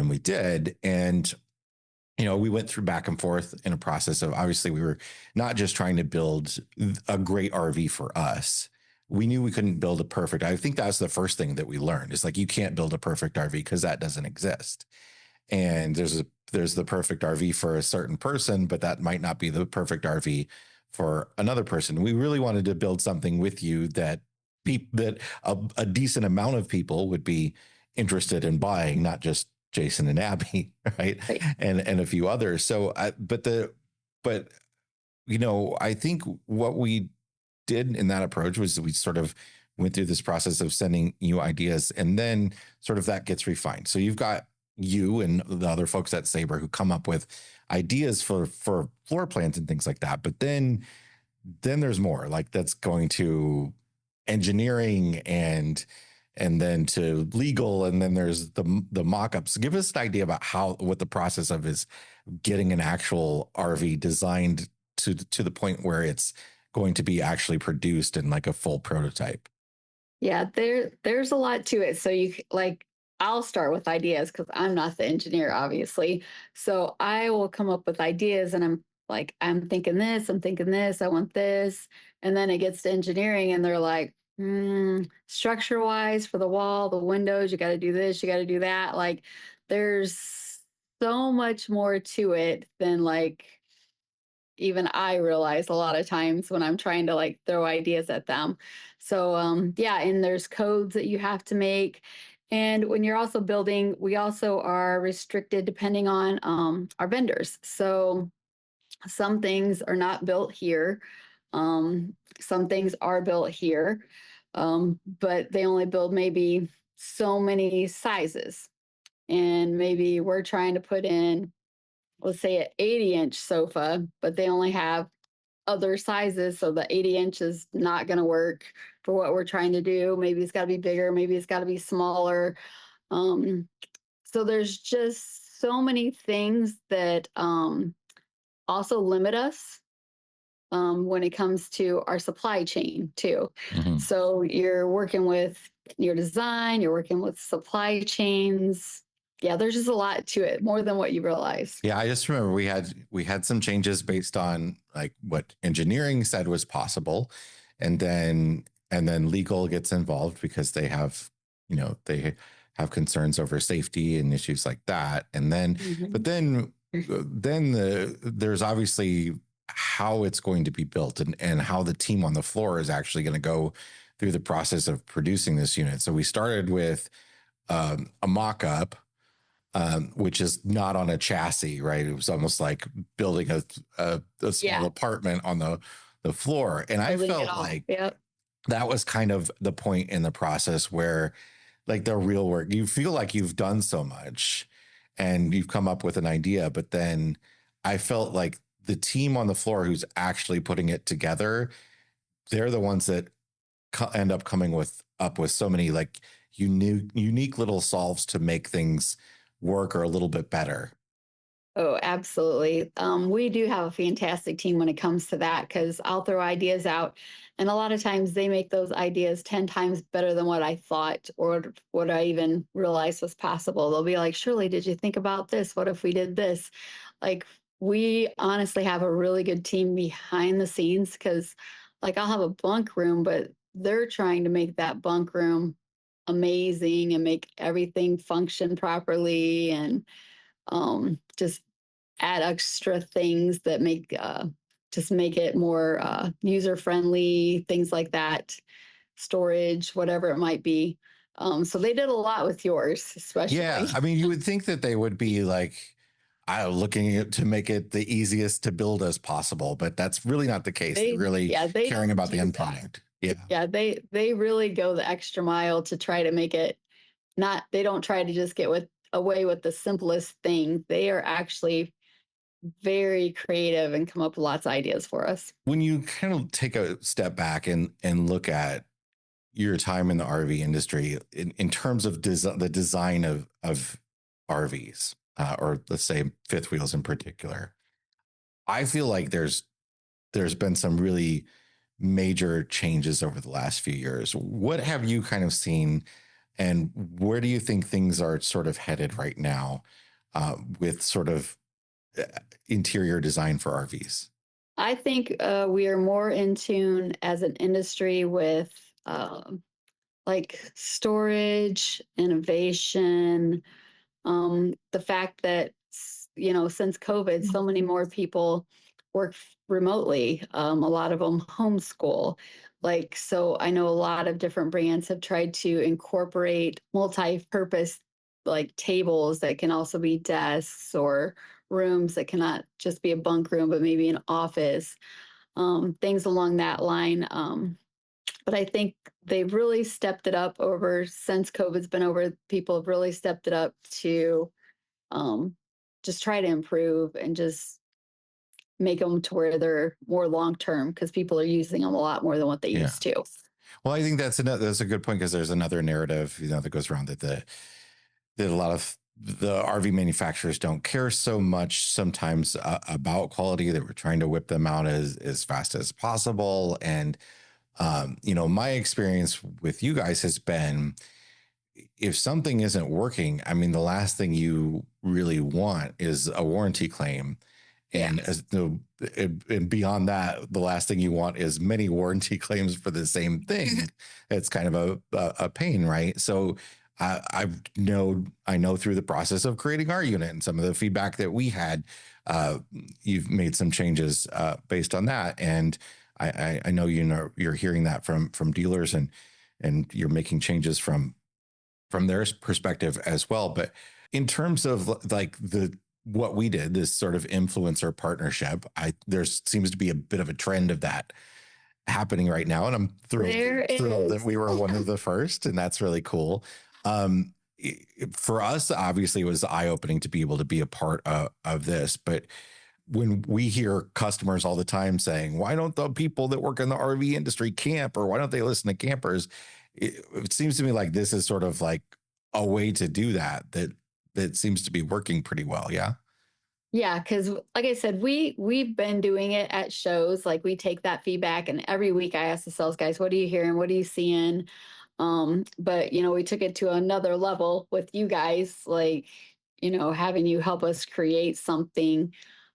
we did. And we went through back and forth in a process of, obviously we were not just trying to build a great RV for us. We knew we couldn't build a perfect. I think that's the first thing that we learned, is like, you can't build a perfect RV because that doesn't exist. And there's the perfect RV for a certain person, but that might not be the perfect RV for another person. We really wanted to build something with you that a decent amount of people would be interested in buying, not just Jason and Abby, right? Right. And a few others. So, but I think what we did in that approach was we sort of went through this process of sending you ideas, and then sort of that gets refined. So you've got you and the other folks at Sabre who come up with ideas for floor plans and things like that. But then there's more, like, that's going to engineering, and then to legal, and then there's the mock-ups. Give us an idea about what the process of is getting an actual RV designed to the point where it's going to be actually produced in like a full prototype. Yeah, there's a lot to it. So you like I'll start with ideas because I'm not the engineer, obviously. So I will come up with ideas and I'm like, I'm thinking this, I want this. And then it gets to engineering and they're like, structure wise for the wall, the windows, you got to do this, you got to do that. Like, there's so much more to it than like even I realize a lot of times when I'm trying to like throw ideas at them. So yeah, and there's codes that you have to make. And when you're also building, we also are restricted depending on our vendors. So some things are not built here. Some things are built here, but they only build maybe so many sizes. And maybe we're trying to put in, let's say, an 80-inch sofa, but they only have other sizes. So the 80-inch is not going to work for what we're trying to do. Maybe it's got to be bigger. Maybe it's got to be smaller. Um, so there's just so many things that also limit us when it comes to our supply chain too. Mhm. So you're working with your design, you're working with supply chains. Yeah, there's just a lot to it, more than what you realize. Yeah, I just remember we had some changes based on like what engineering said was possible, and then legal gets involved because they have concerns over safety and issues like that. And then but Mhm. there's obviously how it's going to be built and how the team on the floor is actually going to go through the process of producing this unit. So we started with a mock-up, which is not on a chassis, right? It was almost like building a small Yeah, apartment on the floor. And I building it felt all. like Yep. that was kind of the point in the process where like the real work, you feel like you've done so much and you've come up with an idea, but then I felt like the team on the floor who's actually putting it together, they're the ones that end up coming up with so many like unique little solves to make things work or a little bit better. Oh, absolutely. We do have a fantastic team when it comes to that because I'll throw ideas out, and a lot of times they make those ideas 10 times better than what I thought or what I even realized was possible. They'll be like, Shirley, did you think about this? What if we did this? Like, we honestly have a really good team behind the scenes because, like, I'll have a bunk room, but they're trying to make that bunk room amazing and make everything function properly and just add extra things that make just make it more user friendly, things like that, storage, whatever it might be. So they did a lot with yours, Yeah, especially. I mean, you would think that they would be like, looking to make it the easiest to build as possible, but that's really not the case. They're They really yeah they caring don't about the do end that. product. Yeah. Yeah, they really go the extra mile to try to make it not. They don't try to just get with away with the simplest thing. They are actually very creative and come up with lots of ideas for us. When you kind of take a step back and look at your time in the RV industry in terms of the design of RVs, or let's say fifth wheels in particular, I feel like there's been some really major changes over the last few years. What have you kind of seen, and where do you think things are sort of headed right now, with sort of uh, interior design for RVs? I think we are more in tune as an industry with like storage, innovation, the fact that since COVID, so many more people work remotely. A lot of them homeschool. Like, so I know a lot of different brands have tried to incorporate multi-purpose like tables that can also be desks or rooms that cannot just be a bunk room, but maybe an office, things along that line. But I think they've really stepped it up over since COVID's been over. People have really stepped it up to um, just try to improve and just make them to where they're more long term because people are using them a lot more than what they Yeah. used to. Well, I think that's a good point because there's another narrative, that goes around that a lot of the RV manufacturers don't care so much sometimes about quality, that we're trying to whip them out as fast as possible. And my experience with you guys has been if something isn't working, I mean, the last thing you really want is a warranty claim. And Yes. and beyond that, the last thing you want is many warranty claims for the same thing. It's kind of a pain, right? So I know through the process of creating our unit and some of the feedback that we had, uh, you've made some changes based on that, and I know you're hearing that from dealers, and you're making changes from their perspective as well. But in terms of like the what we did, this sort of influencer partnership, there seems to be a bit of a trend of that happening right now, and I'm There thrilled that is. we were one of the first, and that's really cool. Um, for us, obviously, it was eye opening to be able to be a part of this, but when we hear customers all the time saying, why don't the people that work in the RV industry camp, or why don't they listen to campers? It seems to me like this is sort of like a way to do that seems to be working pretty well. Yeah. Yeah, because like I said, we've been doing it at shows. Like we take that feedback, and every week I ask the sales guys, "What are you hearing? What are you seeing?" But we took it to another level with you guys, like having you help us create something.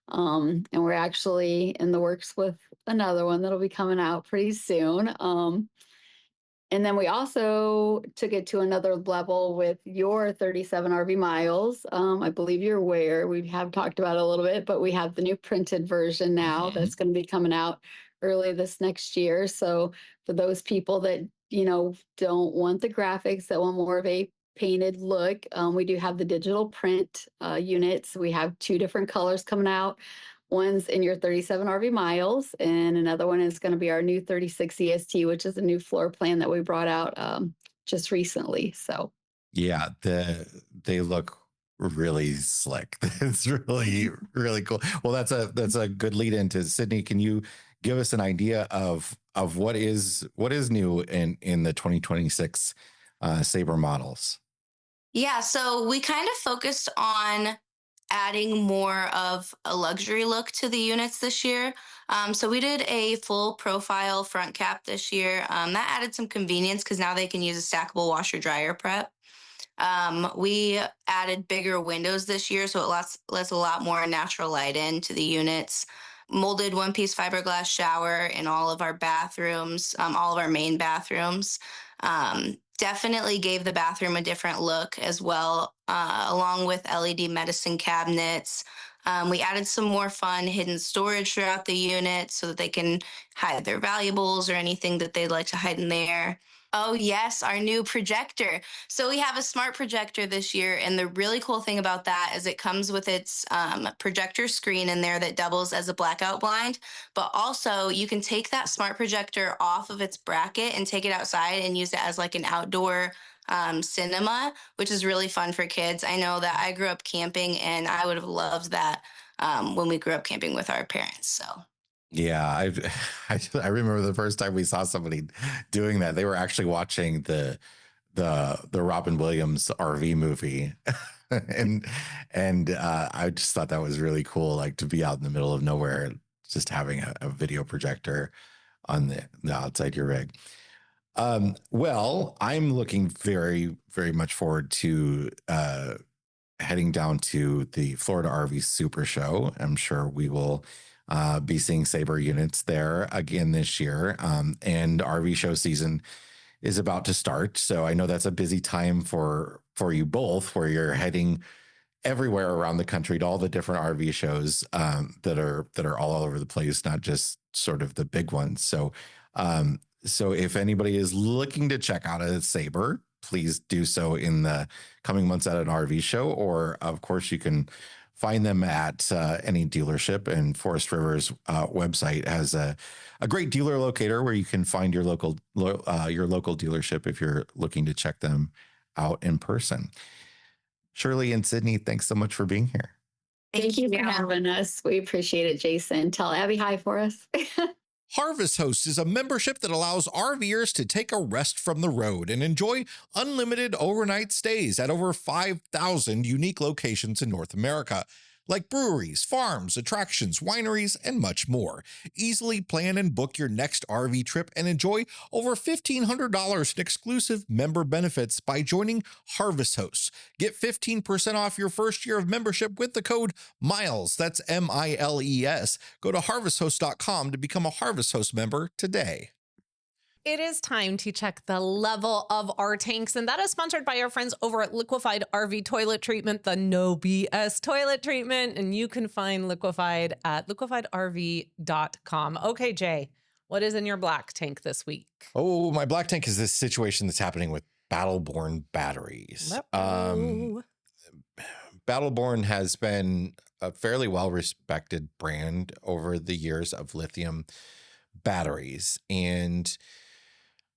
And we're actually in the works with another one that'll be coming out pretty soon. And then we also took it to another level with your 37 RV miles. I believe you're aware, we have talked about it a little bit, but we have the new printed version now Mhm. that's going to be coming out early this next year. So for those people that, don't want the graphics, that want more of a painted look, we do have the digital print units. We have two different colors coming out. One's in your 37 RV miles, and another one is going to be our new 36 EST, which is a new floor plan that we brought out just recently. So, Yeah, they look really slick. It's really really cool. Well, that's a good lead into Sydney. Can you give us an idea of what is new in the 2026 Sabre models? Yeah, so we kind of focused on adding more of a luxury look to the units this year. So we did a full profile front cap this year. That added some convenience because now they can use a stackable washer dryer prep. We added bigger windows this year, so it lets a lot more natural light into the units. Molded one piece fiberglass shower in all of our bathrooms, all of our main bathrooms. Definitely gave the bathroom a different look as well, along with LED medicine cabinets. We added some more fun hidden storage throughout the unit so that they can hide their valuables or anything that they'd like to hide in there. Oh, yes, our new projector. So we have a smart projector this year, and the really cool thing about that is it comes with its projector screen in there that doubles as a blackout blind. But also, you can take that smart projector off of its bracket and take it outside and use it as like an outdoor cinema, which is really fun for kids. I know that I grew up camping, and I would have loved that when we grew up camping with our parents. So. Yeah, I remember the first time we saw somebody doing that. They were actually watching the Robin Williams RV movie, and I just thought that was really cool, like to be out in the middle of nowhere, just having a video projector on the outside your rig. Well, I'm looking very very much forward to heading down to the Florida RV Super Show. I'm sure we will be seeing Sabre units there again this year. And RV show season is about to start. So I know that's a busy time for you both, where you're heading everywhere around the country to all the different RV shows that are all over the place, not just sort of the big ones. So if anybody is looking to check out a Sabre, please do so in the coming months at an RV show, or of course you can find them at any dealership. And Forest River's website has a great dealer locator where you can find your local dealership if you're looking to check them out in person. Shirley and Sydney, thanks so much for being here. thank you for having us. We appreciate it, Jason. Tell Abby hi for us. Harvest Host is a membership that allows RVers to take a rest from the road and enjoy unlimited overnight stays at over 5,000 unique locations in North America. like breweries, farms, attractions, wineries, and much more. Easily plan and book your next RV trip and enjoy over $1,500 in exclusive member benefits by joining Harvest Hosts. Get 15% off your first year of membership with the code MILES. That's MILES. Go to harvesthost.com to become a Harvest Host member today. It is time to check the level of our tanks, and that is sponsored by our friends over at Liquefied RV Toilet Treatment, the no BS toilet treatment. And you can find Liquefied at liquefiedrv.com. Okay, Jay, what is in your black tank this week? Oh, my black tank is this situation that's happening with Battleborn batteries. Battleborn has been a fairly well-respected brand over the years of lithium batteries, and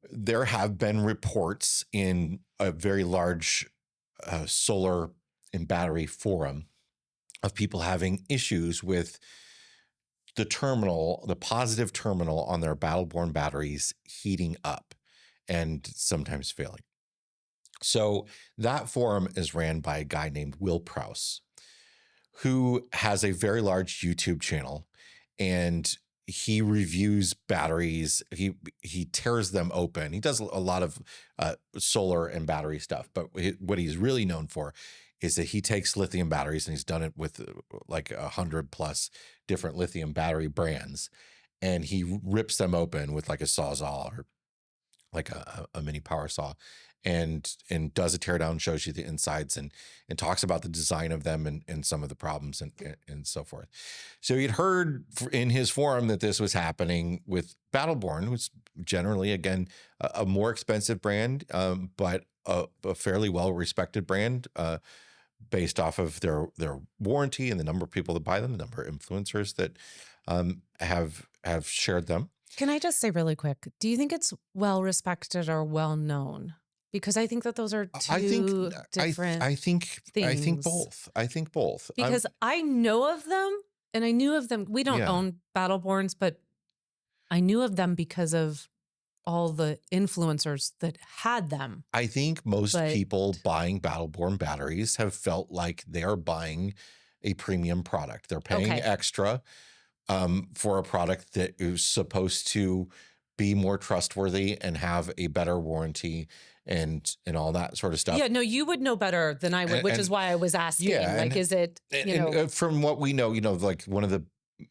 there have been reports in a very large solar and battery forum of people having issues with the terminal, the positive terminal on their Battleborn batteries heating up and sometimes failing. So that forum is ran by a guy named Will Prouse, who has a very large YouTube channel, and he reviews batteries. He tears them open. He does a lot of solar and battery stuff, but what he's really known for is that he takes lithium batteries, and he's done it with like 100+ different lithium battery brands, and he rips them open with like a Sawzall or like a mini power saw, and does a teardown, shows you the insides, and talks about the design of them and some of the problems and so forth. So he'd heard in his forum that this was happening with Battleborn, which generally, again, a more expensive brand, but a fairly well-respected brand based off of their warranty and the number of people that buy them, the number of influencers that have shared them. Can I just say really quick, do you think it's well respected or well known? Because I think that those are two different things. I think both. I think both. Because I know of them, and I knew of them. We don't own Battleborns, but I knew of them because of all the influencers that had them. I think most people buying Battleborn batteries have felt like they're buying a premium product. They're paying extra for a product that is supposed to be more trustworthy and have a better warranty and all that sort of stuff. Yeah, no, you would know better than I would, which is why I was asking. Yeah, is it, from what we know, like one of the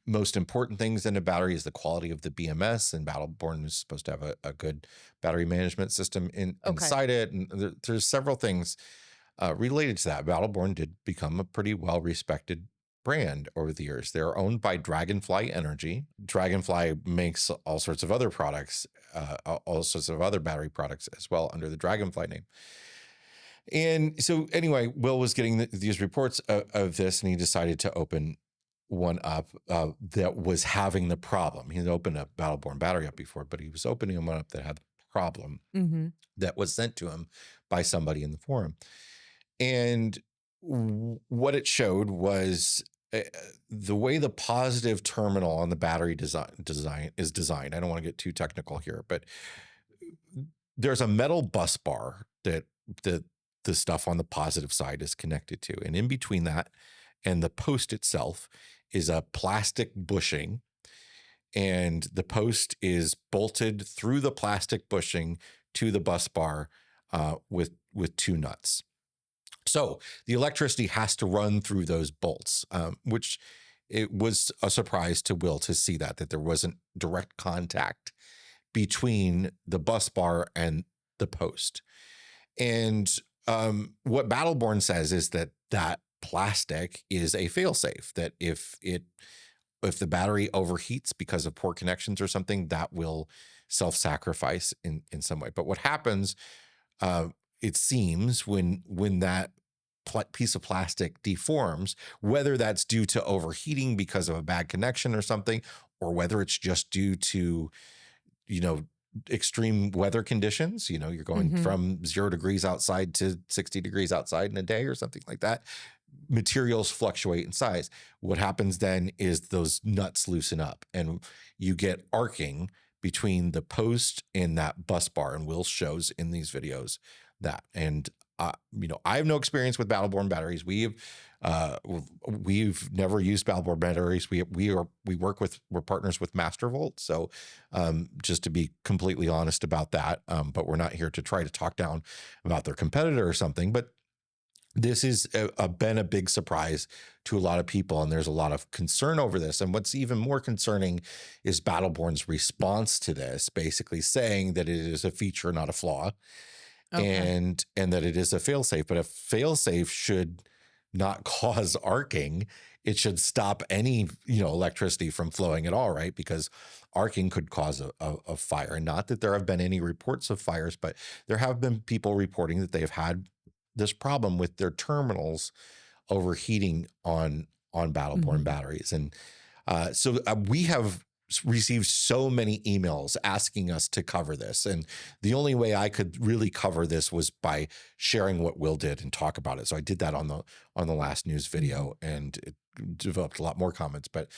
most important things in a battery is the quality of the BMS, and Battleborn is supposed to have a good battery management system inside it. And there's several things related to that. Battleborn did become a pretty well-respected brand over the years. They're owned by Dragonfly Energy. Dragonfly makes all sorts of other products, all sorts of other battery products as well under the Dragonfly name. And so anyway, Will was getting these reports of this, and he decided to open one up that was having the problem. He had opened a Battleborn battery up before, but he was opening one up that had the problem that was sent to him by somebody in the forum. And what it showed was the way the positive terminal on the battery design is designed. I don't want to get too technical here, but there's a metal bus bar that the stuff on the positive side is connected to. And in between that and the post itself is a plastic bushing. And the post is bolted through the plastic bushing to the bus bar with two nuts. So the electricity has to run through those bolts, which it was a surprise to Will to see that there wasn't direct contact between the bus bar and the post. And what Battleborn says is that plastic is a failsafe, that if the battery overheats because of poor connections or something, that will self-sacrifice in some way. But what happens, it seems, when that piece of plastic deforms, whether that's due to overheating because of a bad connection or something, or whether it's just due to, extreme weather conditions, you're going from 0 degrees outside to 60 degrees outside in a day or something like that. Materials fluctuate in size. What happens then is those nuts loosen up and you get arcing between the post and that bus bar. And Will shows in these videos that. And I have no experience with Battleborn batteries. We've never used Battleborn batteries. We're partners with Mastervolt. So just to be completely honest about that, but we're not here to try to talk down about their competitor or something. But this has been a big surprise to a lot of people, and there's a lot of concern over this. And what's even more concerning is Battleborn's response to this, basically saying that it is a feature, not a flaw, Okay. and that it is a failsafe. But a failsafe should not cause arcing. It should stop any electricity from flowing at all, right? Because arcing could cause a fire. And not that there have been any reports of fires, but there have been people reporting that they've had this problem with their terminals overheating on Battleborn Mhm. batteries. And so we have received so many emails asking us to cover this. And the only way I could really cover this was by sharing what Will did and talk about it. So I did that on the last news Mhm. video, and it developed a lot more comments. But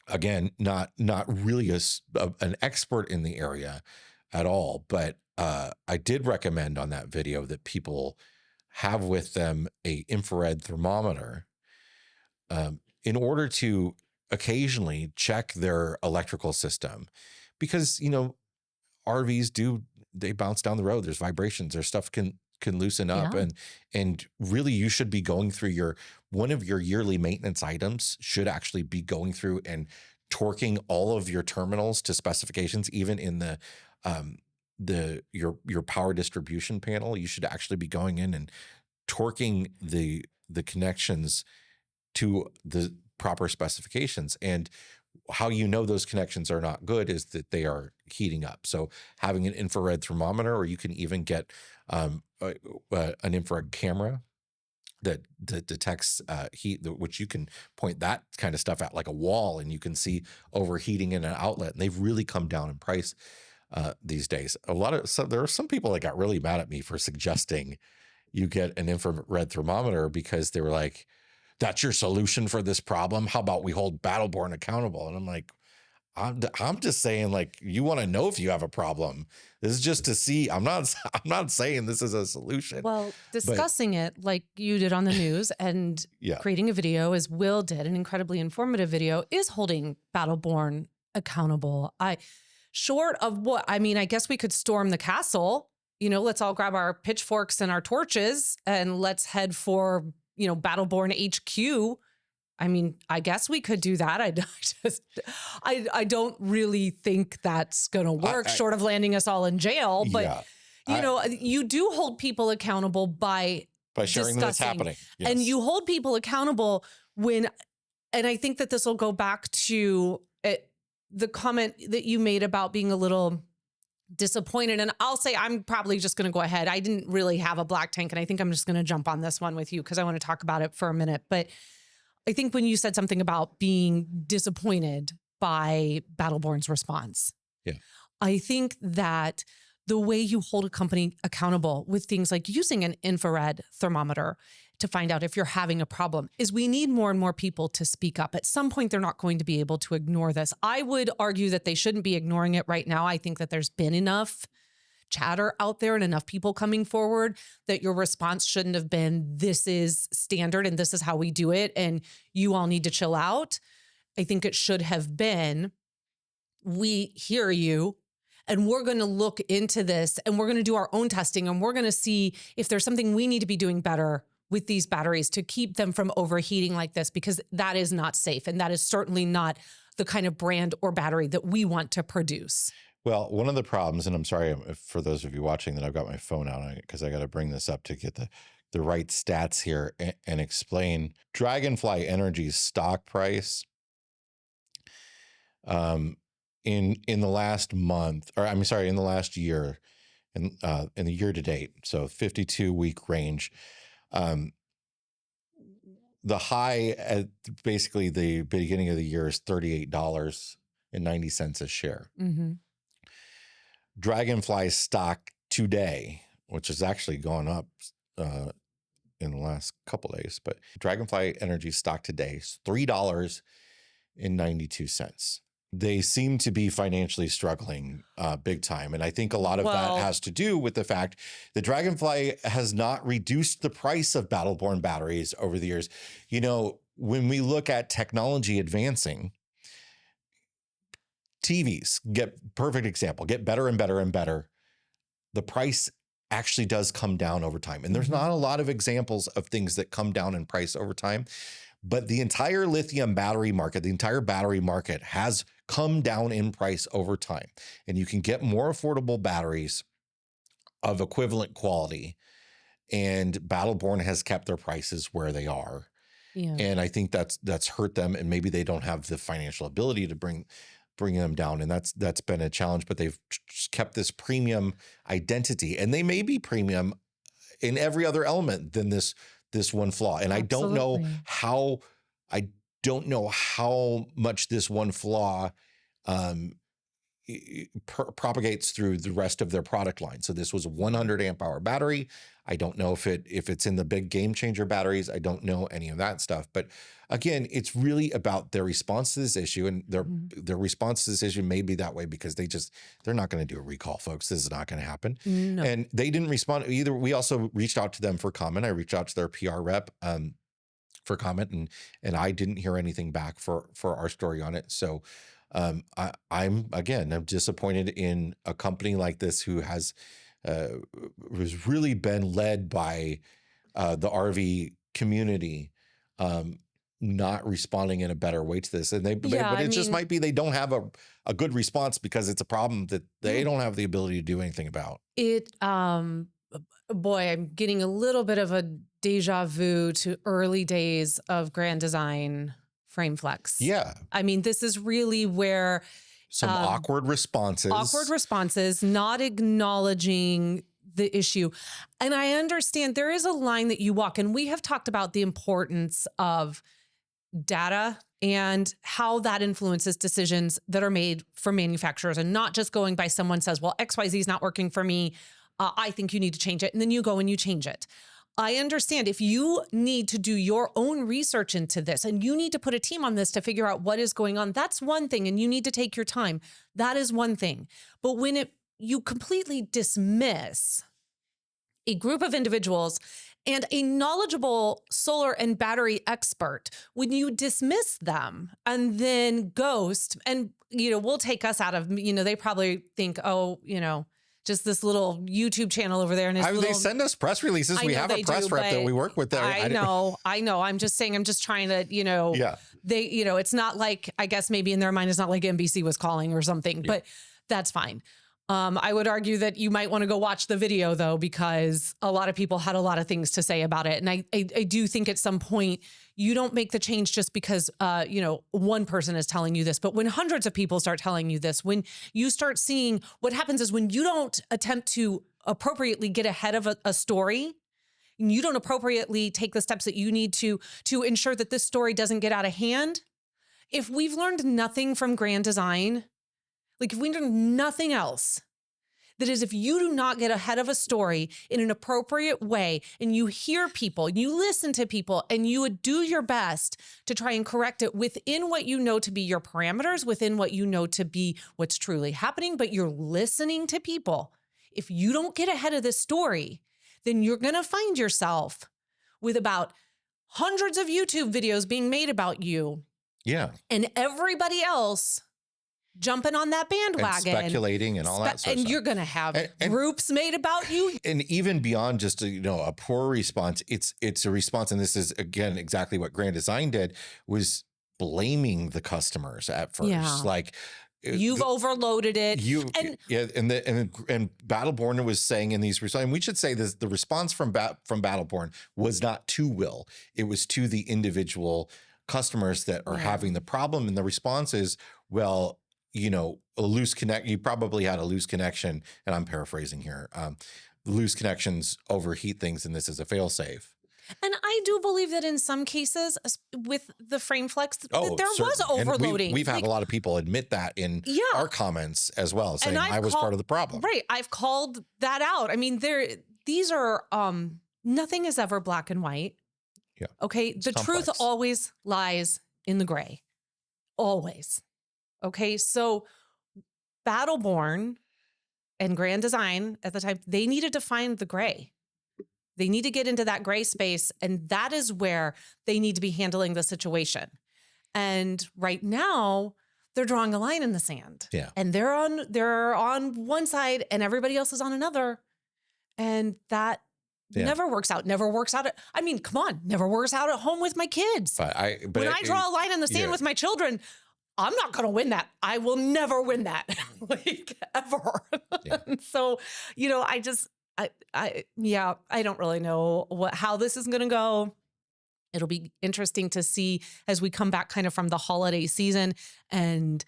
again, not really an expert in the area at all, but I did recommend on that video that people have with them a infrared thermometer in order to occasionally check their electrical system, because RVs they bounce down the road. There's vibrations. Their stuff can loosen up, Yeah. and really you should be going through one of your yearly maintenance items should actually be going through and torquing all of your terminals to specifications, even in um your power distribution panel. You should actually be going in and torquing the connections to the proper specifications. And how those connections are not good is that they are heating up. So having an infrared thermometer, or you can even get an infrared camera that detects heat, which you can point that kind of stuff at like a wall, and you can see overheating in an outlet. And they've really come down in price these days. There are some people that got really mad at me for suggesting you get an infrared thermometer, because they were like, that's your solution for this problem? How about we hold Battleborn accountable? And I'm like, I'm just saying, like, you want to know if you have a problem. This is just to see. I'm not saying this is a solution, Well, but discussing it like you did on the news and yeah, creating a video, as Will did, an incredibly informative video, is holding Battleborn accountable. Short of what, I mean, I guess we could storm the castle. Let's all grab our pitchforks and our torches and let's head for, Battleborn HQ. I mean, I guess we could do that. I don't really think that's going to I, work, I short of landing us all in jail. But, yeah, I you do hold people accountable by by sharing that it's discussing, happening. and Yes, you hold people accountable and I think that this will go back to the comment that you made about being a little disappointed. And I'll say, I'm probably just going to go ahead. I didn't really have a black tank, and I think I'm just going to jump on this one with you because I want to talk about it for a minute. But I think when you said something about being disappointed by Battleborn's response, yeah, I think that the way you hold a company accountable with things like using an infrared thermometer to find out if you're having a problem is we need more and more people to speak up. At some point, they're not going to be able to ignore this. I would argue that they shouldn't be ignoring it right now. I think that there's been enough chatter out there and enough people coming forward that your response shouldn't have been, this is standard and this is how we do it, and you all need to chill out. I think it should have been, we hear you, and we're going to look into this, and we're going to do our own testing, and we're going to see if there's something we need to be doing better with these batteries to keep them from overheating like this, because that is not safe. And that is certainly not the kind of brand or battery that we want to produce. Well, one of the problems, and I'm sorry for those of you watching that I've got my phone out, because I got to bring this up to get the right stats here and explain Dragonfly Energy's stock price um, in the last month, or I'm sorry, in the last year, in the year to date, so 52-week range. The high at basically the beginning of the year is $38.90 a share. Mm-hmm. Dragonfly stock today, which has actually gone up in the last couple days, but Dragonfly Energy stock today is $3.92. they seem to be financially struggling big time. And I think a lot of that has to do with the fact that Dragonfly has not reduced the price of Battleborn batteries over the years. You know, when we look at technology advancing, TVs perfect example, get better and better and better. The price actually does come down over time. And there's not a lot of examples of things that come down in price over time. But the entire lithium battery market, the entire battery market has come down in price over time. And you can get more affordable batteries of equivalent quality. And Battleborn has kept their prices where they are. Yeah. And I think that's hurt them. And maybe they don't have the financial ability to bring them down. And that's been a challenge, but they've just kept this premium identity. And they may be premium in every other element than this one flaw. And I don't know how much this one flaw propagates through the rest of their product line. So this was a 100 amp hour battery. I don't know if it's in the big game changer batteries. I don't know any of that stuff. But again, it's really about their response to this issue, and their response to this issue may be that way because they're not going to do a recall, folks. This is not going to happen. No. And they didn't respond either. We also reached out to them for comment. I reached out to their PR rep for comment, and I didn't hear anything back for our story on it. So I'm disappointed in a company like this who has really been led by the RV community, not responding in a better way to this. And just might be they don't have a good response because it's a problem that they don't have the ability to do anything about. Boy, I'm getting a little bit of a deja vu to early days of Grand Design Frame Flex. Yeah. I mean, this is really where some awkward responses, not acknowledging the issue. And I understand there is a line that you walk, and we have talked about the importance of data and how that influences decisions that are made for manufacturers, and not just going by someone says, well, XYZ is not working for me. I think you need to change it. And then you go and you change it. I understand if you need to do your own research into this and you need to put a team on this to figure out what is going on, that's one thing. And you need to take your time. That is one thing. But when you completely dismiss a group of individuals and a knowledgeable solar and battery expert, when you dismiss them and then ghost, and, we'll take us out of, they probably think, just this little YouTube channel over there. And they send us press releases. We have a press rep that we work with there. I know. I'm just saying, I'm just trying to, it's not like, I guess maybe in their mind, it's not like NBC was calling or something, but that's fine. I would argue that you might want to go watch the video though, because a lot of people had a lot of things to say about it. And I do think at some point you don't make the change just because, one person is telling you this, but when hundreds of people start telling you this, when you start seeing what happens is when you don't attempt to appropriately get ahead of a story, and you don't appropriately take the steps that you need to ensure that this story doesn't get out of hand. If we've learned nothing from Grand Design, like if we learn nothing else, that is, if you do not get ahead of a story in an appropriate way and you hear people, you listen to people, and you would do your best to try and correct it within what you know to be your parameters, within what you know to be what's truly happening, but you're listening to people. If you don't get ahead of this story, then you're going to find yourself with about hundreds of YouTube videos being made about you. Yeah. And everybody else jumping on that bandwagon, and speculating and all that sort of and stuff. You're going to have groups made about you. And even beyond just a poor response, it's a response. And this is, again, exactly what Grand Design did, was blaming the customers at first. Yeah. Like, you've overloaded it. And Battleborn was saying in these responses, and we should say this, the response from Battleborn was not to Will. It was to the individual customers that are having the problem. And the response is, well, a loose you probably had a loose connection, and I'm paraphrasing here. Loose connections overheat things, and this is a fail-safe. And I do believe that in some cases with the Frame Flex, that there was overloading. And we've had a lot of people admit that in our comments as well, saying I was part of the problem. Right. I've called that out. I mean, these are, nothing is ever black and white. Yeah. Okay. The truth always lies in the gray. Always. Okay. So Battleborn and Grand Design at the time, they needed to find the gray. They need to get into that gray space. And that is where they need to be handling the situation. And right now, they're drawing a line in the sand. Yeah. And they're on one side and everybody else is on another. And that never works out. Never works out. I mean, come on, never works out at home with my kids. But when I draw a line in the sand with my children, I'm not going to win that. I will never win that, like ever. Yeah. So, I don't really know how this is going to go. It'll be interesting to see as we come back kind of from the holiday season and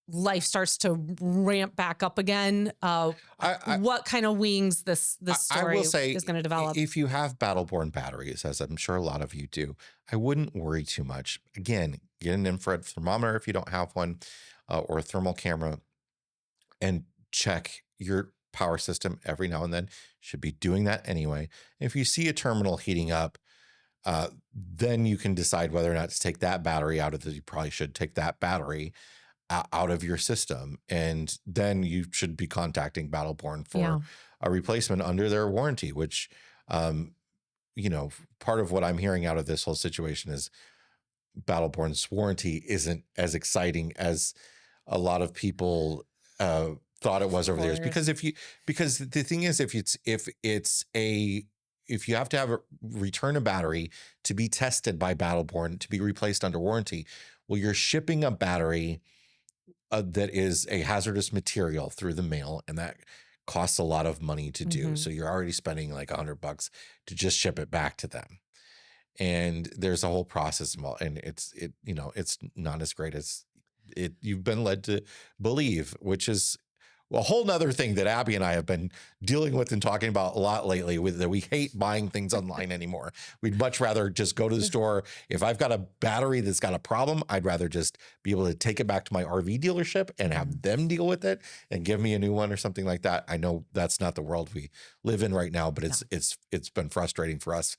life starts to ramp back up again. What kind of wings this story is going to develop. If you have Battleborn batteries, as I'm sure a lot of you do, I wouldn't worry too much. Again, get an infrared thermometer if you don't have one, or a thermal camera, and check your power system every now and then. Should be doing that anyway. If you see a terminal heating up, then you can decide whether or not to take that battery out of the, you probably should take that battery out of your system. And then you should be contacting Battleborn for a replacement under their warranty, which, part of what I'm hearing out of this whole situation is Battleborn's warranty isn't as exciting as a lot of people, thought it was over the years. Because the thing is, if you have to return a battery to be tested by Battleborn to be replaced under warranty, well, you're shipping a battery that is a hazardous material through the mail, and that costs a lot of money to do. So you're already spending like $100 to just ship it back to them. And there's a whole process involved, and it's not as great as you've been led to believe, which is a whole nother thing that Abby and I have been dealing with and talking about a lot lately, with that we hate buying things online anymore. We'd much rather just go to the store. If I've got a battery that's got a problem, I'd rather just be able to take it back to my RV dealership and have them deal with it and give me a new one or something like that. I know that's not the world we live in right now, but it's been frustrating for us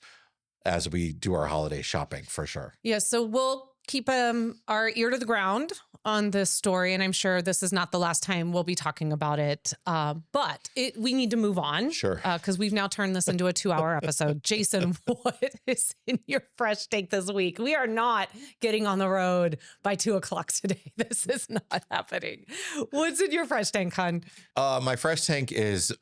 as we do our holiday shopping, for sure. Yeah, so we'll keep our ear to the ground on this story, and I'm sure this is not the last time we'll be talking about it. But we need to move on, sure, because we've now turned this into a 2-hour episode. Jason, what is in your fresh tank this week? We are not getting on the road by 2:00 today. This is not happening. What's in your fresh tank, hon? My fresh tank is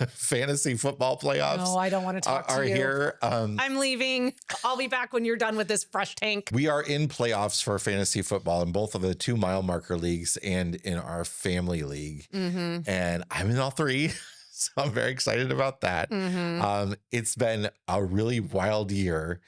fantasy football playoffs. No, I don't want to talk to you. Here. I'm leaving. I'll be back when you're done with this fresh tank. We are in playoffs for fantasy football in both of the 2 mile marker leagues and in our family league. And I'm in all 3. So I'm very excited about that. It's been a really wild year.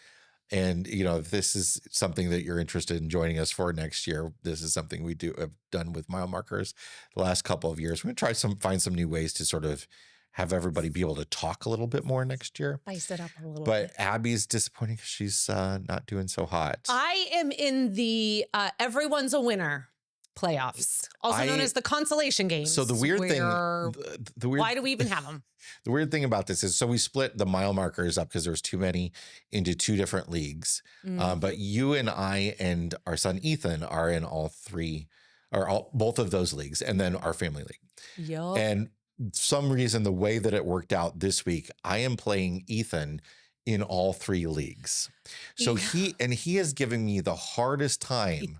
And, if this is something that you're interested in joining us for next year, this is something we have done with mile markers the last couple of years. We're going to find some new ways to sort of have everybody be able to talk a little bit more next year. Spice it up a little but bit. Abby's disappointing because she's not doing so hot. I am in the everyone's a winner playoffs, also known as the consolation games. So the weird thing, why do we even have them? The weird thing about this is, so we split the mile markers up because there's too many into 2 different leagues. But you and I and our son Ethan are in all 3, or both of those leagues, and then our family league. Yup. And some reason, the way that it worked out this week, I am playing Ethan in all 3 leagues. So he is giving me the hardest time.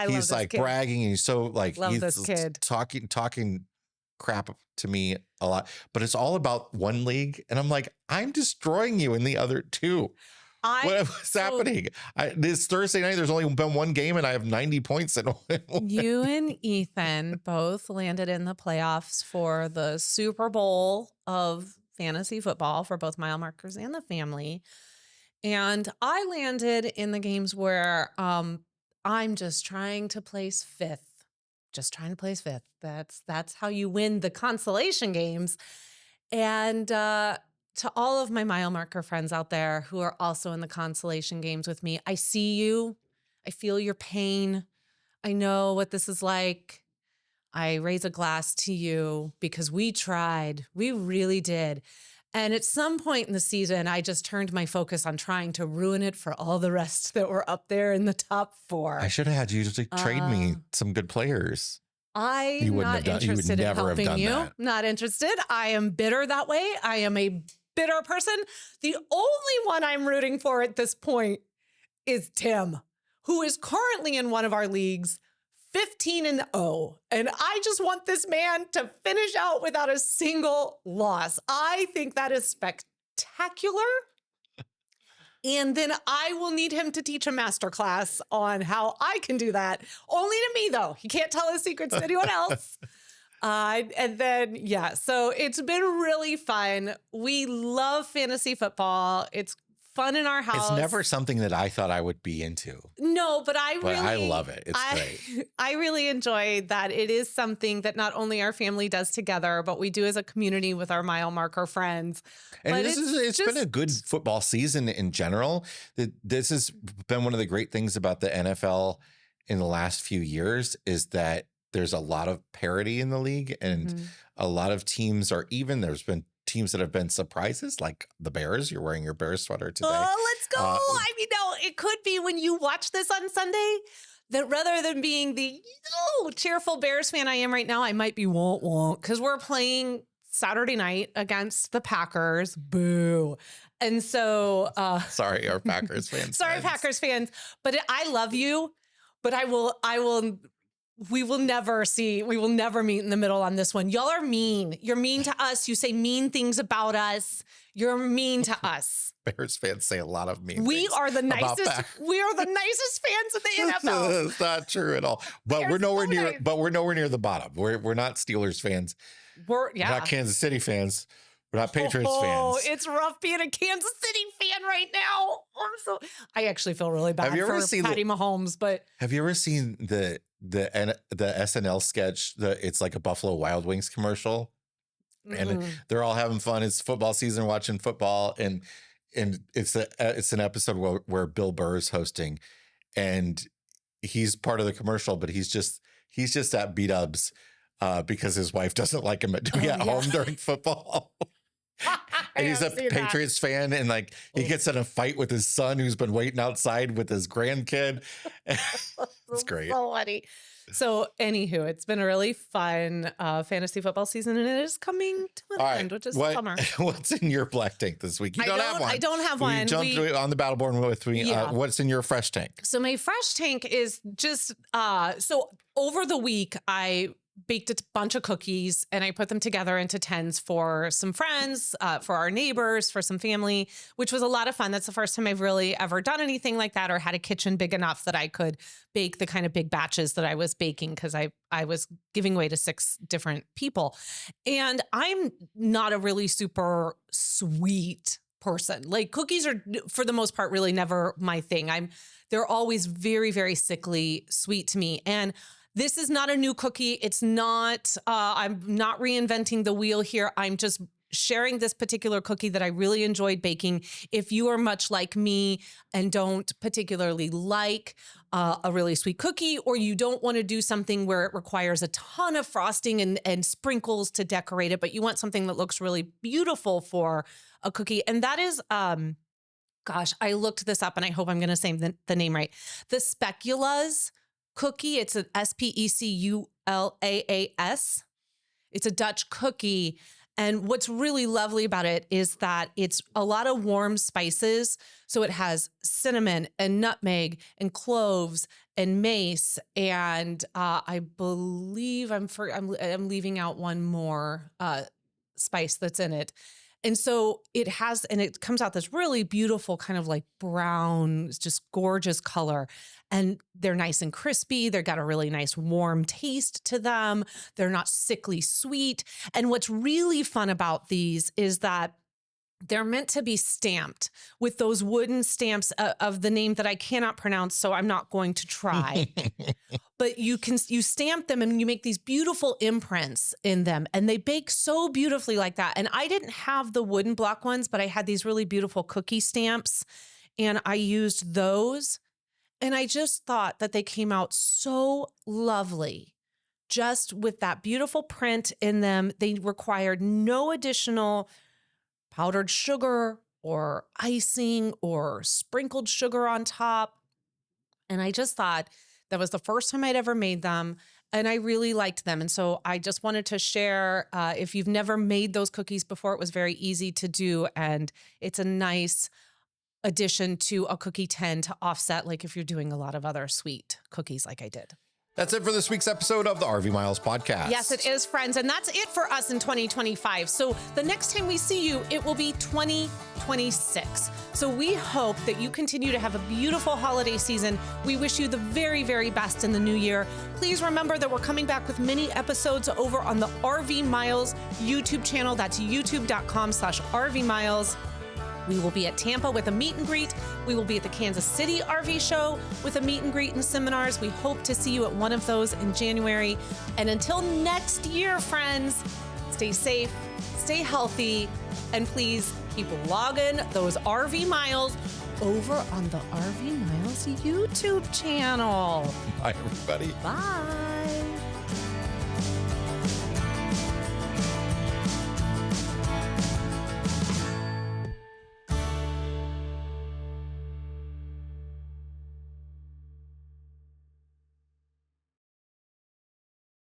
He's like kid. Bragging, and he's so like, love he's this kid. talking crap to me a lot, but it's all about one league. And I'm like, I'm destroying you in the other 2. What's happening? This Thursday night, there's only been 1 game and I have 90 points. You and Ethan both landed in the playoffs for the Super Bowl of fantasy football for both mile markers and the family. And I landed in the games where I'm just trying to place 5th. Just trying to place 5th. That's how you win the consolation games. And to all of my mile marker friends out there who are also in the consolation games with me, I see you. I feel your pain. I know what this is like. I raise a glass to you because we tried. We really did. And at some point in the season, I just turned my focus on trying to ruin it for all the rest that were up there in the top four. I should have had you just trade me some good players. You I'm wouldn't not have done. You would interested in never have helping done you. that. Not interested. I am bitter that way. I am a bitter person. The only one I'm rooting for at this point is Tim, who is currently in one of our leagues, 15-0. And I just want this man to finish out without a single loss. I think that is spectacular. And then I will need him to teach a masterclass on how I can do that. Only to me, though. He can't tell his secrets to anyone else. And then, yeah, so it's been really fun. We love fantasy football. It's fun in our house. It's never something that I thought I would be into. No, but I love it. It's great. I really enjoy that. It is something that not only our family does together, but we do as a community with our mile marker friends. And But it's been a good football season in general. This has been one of the great things about the NFL in the last few years is that there's a lot of parity in the league and a lot of teams are even. There's been teams that have been surprises, like the Bears. You're wearing your Bears sweater today. Oh, let's go. I mean, no, it could be when you watch this on Sunday that rather than being the cheerful Bears fan I am right now, I might be won't because we're playing Saturday night against the Packers. Boo. And so sorry, our Packers fans. Sorry, Packers fans. But I love you. But we will never meet in the middle on this one. Y'all are mean. You're mean to us. You say mean things about us. You're mean to us. Bears fans say a lot of mean We things are the about nicest. We are the nicest fans in the NFL. It's not true at all. But we're nowhere near. But we're nowhere near the bottom. We're not Steelers fans. We're not Kansas City fans. We're not Patriots fans. Oh, it's rough being a Kansas City fan right now. I actually feel really bad for Patty Mahomes. But have you ever seen the SNL sketch? It's like a Buffalo Wild Wings commercial, and they're all having fun. It's football season, watching football, and it's an episode where Bill Burr is hosting, and he's part of the commercial, but he's just at B-dubs because his wife doesn't like him at home during football. And he's a Patriots fan, and like he gets in a fight with his son who's been waiting outside with his grandkid. It's great. So funny. So, anywho, it's been a really fun fantasy football season, and it is coming to an end, which is a bummer. What's in your black tank this week? You don't have one. I don't have one. You jumped on the battleborn with me. Yeah. What's in your fresh tank? So my fresh tank is just so over the week I baked a bunch of cookies and I put them together into 10s for some friends, for our neighbors, for some family, which was a lot of fun. That's the first time I've really ever done anything like that or had a kitchen big enough that I could bake the kind of big batches that I was baking because I was giving away to 6 different people. And I'm not a really super sweet person. Like cookies are, for the most part, really never my thing. They're always very, very sickly sweet to me. And this is not a new cookie. It's not, I'm not reinventing the wheel here. I'm just sharing this particular cookie that I really enjoyed baking. If you are much like me and don't particularly like a really sweet cookie, or you don't want to do something where it requires a ton of frosting and sprinkles to decorate it, but you want something that looks really beautiful for a cookie. And that is, gosh, I looked this up and I hope I'm going to say the name right. The Specula's cookie. It's an Specullaas. It's a Dutch cookie. And what's really lovely about it is that it's a lot of warm spices. So it has cinnamon and nutmeg and cloves and mace. And I believe I'm leaving out one more spice that's in it. And so it comes out this really beautiful kind of like brown, just gorgeous color. And they're nice and crispy. They've got a really nice warm taste to them. They're not sickly sweet. And what's really fun about these is that they're meant to be stamped with those wooden stamps of the name that I cannot pronounce, so I'm not going to try. But you stamp them and you make these beautiful imprints in them, and they bake so beautifully like that. And I didn't have the wooden block ones, but I had these really beautiful cookie stamps, and I used those. And I just thought that they came out so lovely, just with that beautiful print in them. They required no additional powdered sugar or icing or sprinkled sugar on top. And I just thought that was the first time I'd ever made them. And I really liked them. And so I just wanted to share, if you've never made those cookies before, it was very easy to do. And it's a nice addition to a cookie tin to offset, like if you're doing a lot of other sweet cookies like I did. That's it for this week's episode of the RV Miles podcast. Yes, it is, friends. And that's it for us in 2025. So the next time we see you, it will be 2026. So we hope that you continue to have a beautiful holiday season. We wish you the very, very best in the new year. Please remember that we're coming back with mini episodes over on the RV Miles YouTube channel. That's youtube.com/RV Miles. We will be at Tampa with a meet and greet. We will be at the Kansas City RV show with a meet and greet and seminars. We hope to see you at one of those in January. And until next year, friends, stay safe, stay healthy, and please keep logging those RV miles over on the RV Miles YouTube channel. Bye, everybody. Bye.